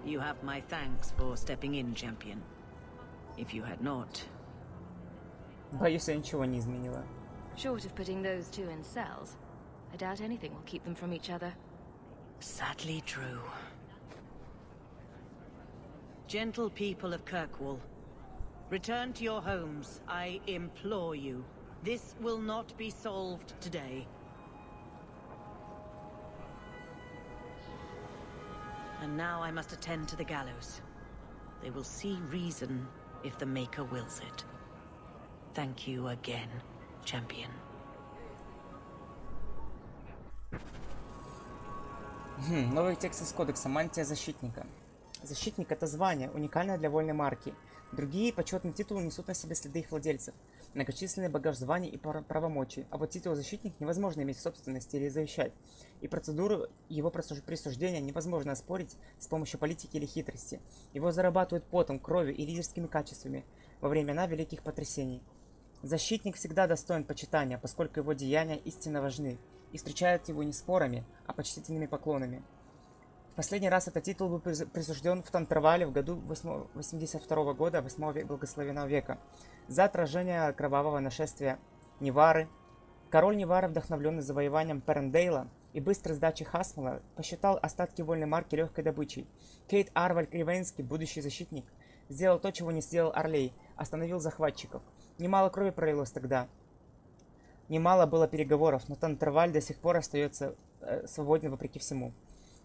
You have my thanks for stepping in, champion. If you had not... Боюсь, я ничего не изменила. Short of putting those two in cells, I doubt anything will keep them from each other. Sadly true. Gentle people of Kirkwall, return to your homes, I implore you. This will not be solved today. And now I must attend to the gallows. They will see reason if the Maker wills it. Thank you again, champion. Новый текст из кодекса. Мантия защитника. Защитник — это звание, уникальное для вольной марки. Другие почетные титулы несут на себе следы их владельцев. Многочисленный багаж званий и правомочий. А вот титул защитник невозможно иметь в собственности или завещать. И процедуру его присуждения невозможно оспорить с помощью политики или хитрости. Его зарабатывают потом, кровью и лидерскими качествами во времена великих потрясений. Защитник всегда достоин почитания, поскольку его деяния истинно важны, и встречают его не спорами, а почтительными поклонами. В последний раз этот титул был присужден в Тантервале в году 82 года 8 благословенного века за отражение кровавого нашествия Невары. Король Невары, вдохновленный завоеванием Перендейла и быстрой сдачей Хасмала, посчитал остатки вольной марки легкой добычей. Кейт Арваль Ривенский, будущий защитник, сделал то, чего не сделал Орлей, остановил захватчиков. Немало крови пролилось тогда. Немало было переговоров, но Тантерваль до сих пор остается свободен вопреки всему.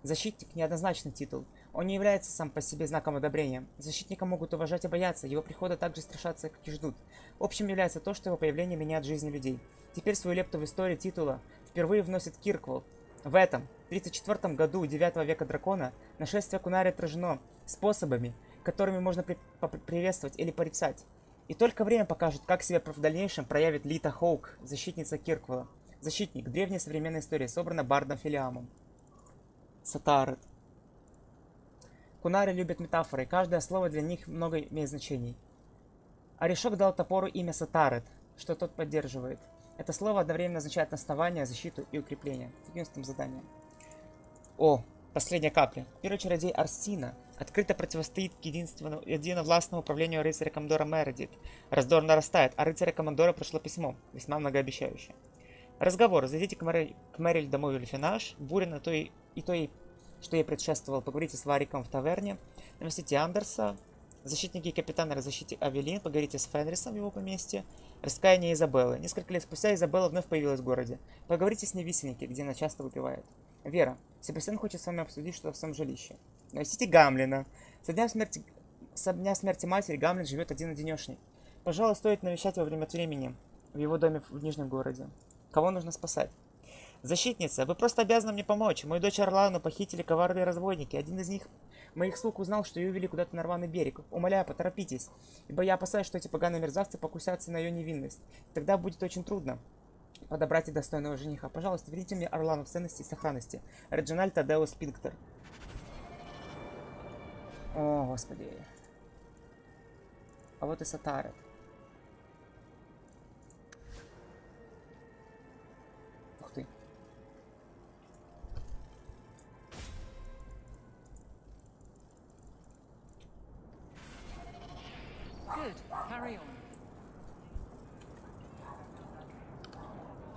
Защитник — неоднозначный титул. Он не является сам по себе знаком одобрения. Защитника могут уважать и бояться, его прихода также страшатся, как и ждут. Общим является то, что его появление меняет жизни людей. Теперь свою лепту в историю титула впервые вносит Киркволл. В этом, 34 году 9 века дракона, нашествие Кунари отражено способами, которыми можно приветствовать или порицать. И только время покажет, как себя в дальнейшем проявит Лита Хоук, защитница Киркволла. Защитник. Древняя современная история, собрана Бардом Филиамом. Сатарет. Кунари любят метафоры, каждое слово для них много имеет значений. Орешок дал топору имя Сатарет, что тот поддерживает. Это слово одновременно означает основание, защиту и укрепление. 11 задание. О, последняя капля. Первый чародей Арсина открыто противостоит единовластному управлению рыцаря-командора Мередит. Раздор нарастает, а рыцаря-командора пришло письмо, весьма многообещающее. Разговор. Зайдите к Мэриль домой в Эльфинаж. Буря на то и что ей предшествовало. Поговорите с Вариком в таверне. Навестите Андерса. Защитники капитана разыщите Авелин. Поговорите с Фенрисом в его поместье. Раскаяние Изабеллы. Несколько лет спустя Изабелла вновь появилась в городе. Поговорите с ней в висельнике, где она часто выпивает. Вера. Себастьян хочет с вами обсудить что-то в своем жилище. Навестите Гамлина. Со дня смерти матери Гамлин живет один-одинешник. Пожалуй, стоит навещать его время от времени в его доме в Нижнем городе. Кого нужно спасать? Защитница, вы просто обязаны мне помочь. Мою дочь Орлану похитили коварные разбойники. Один из них, моих слуг, узнал, что ее увели куда-то на рваный берег. Умоляю, поторопитесь, ибо я опасаюсь, что эти поганые мерзавцы покусятся на ее невинность. Тогда будет очень трудно подобрать и достойного жениха. Пожалуйста, верните мне Орлану в ценности и сохранности. Реджинальд Тадеус Пинктор. О, господи. А вот и Сатарет. Ух ты. Good. Carry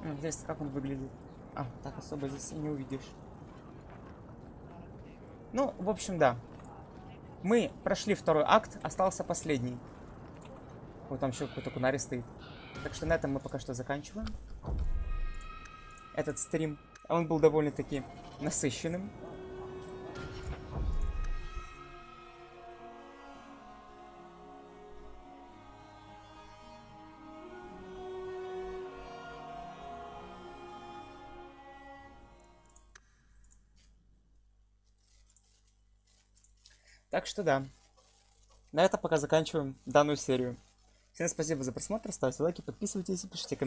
on. Здесь как он выглядит. А, так особо здесь и не увидишь. Ну, в общем, да. Мы прошли второй акт, остался последний. Вот там еще какой-то Кунари стоит. Так что на этом мы пока что заканчиваем. Этот стрим. Он был довольно-таки насыщенным. Так что да, на этом пока заканчиваем данную серию. Всем спасибо за просмотр, ставьте лайки, подписывайтесь и пишите комментарии.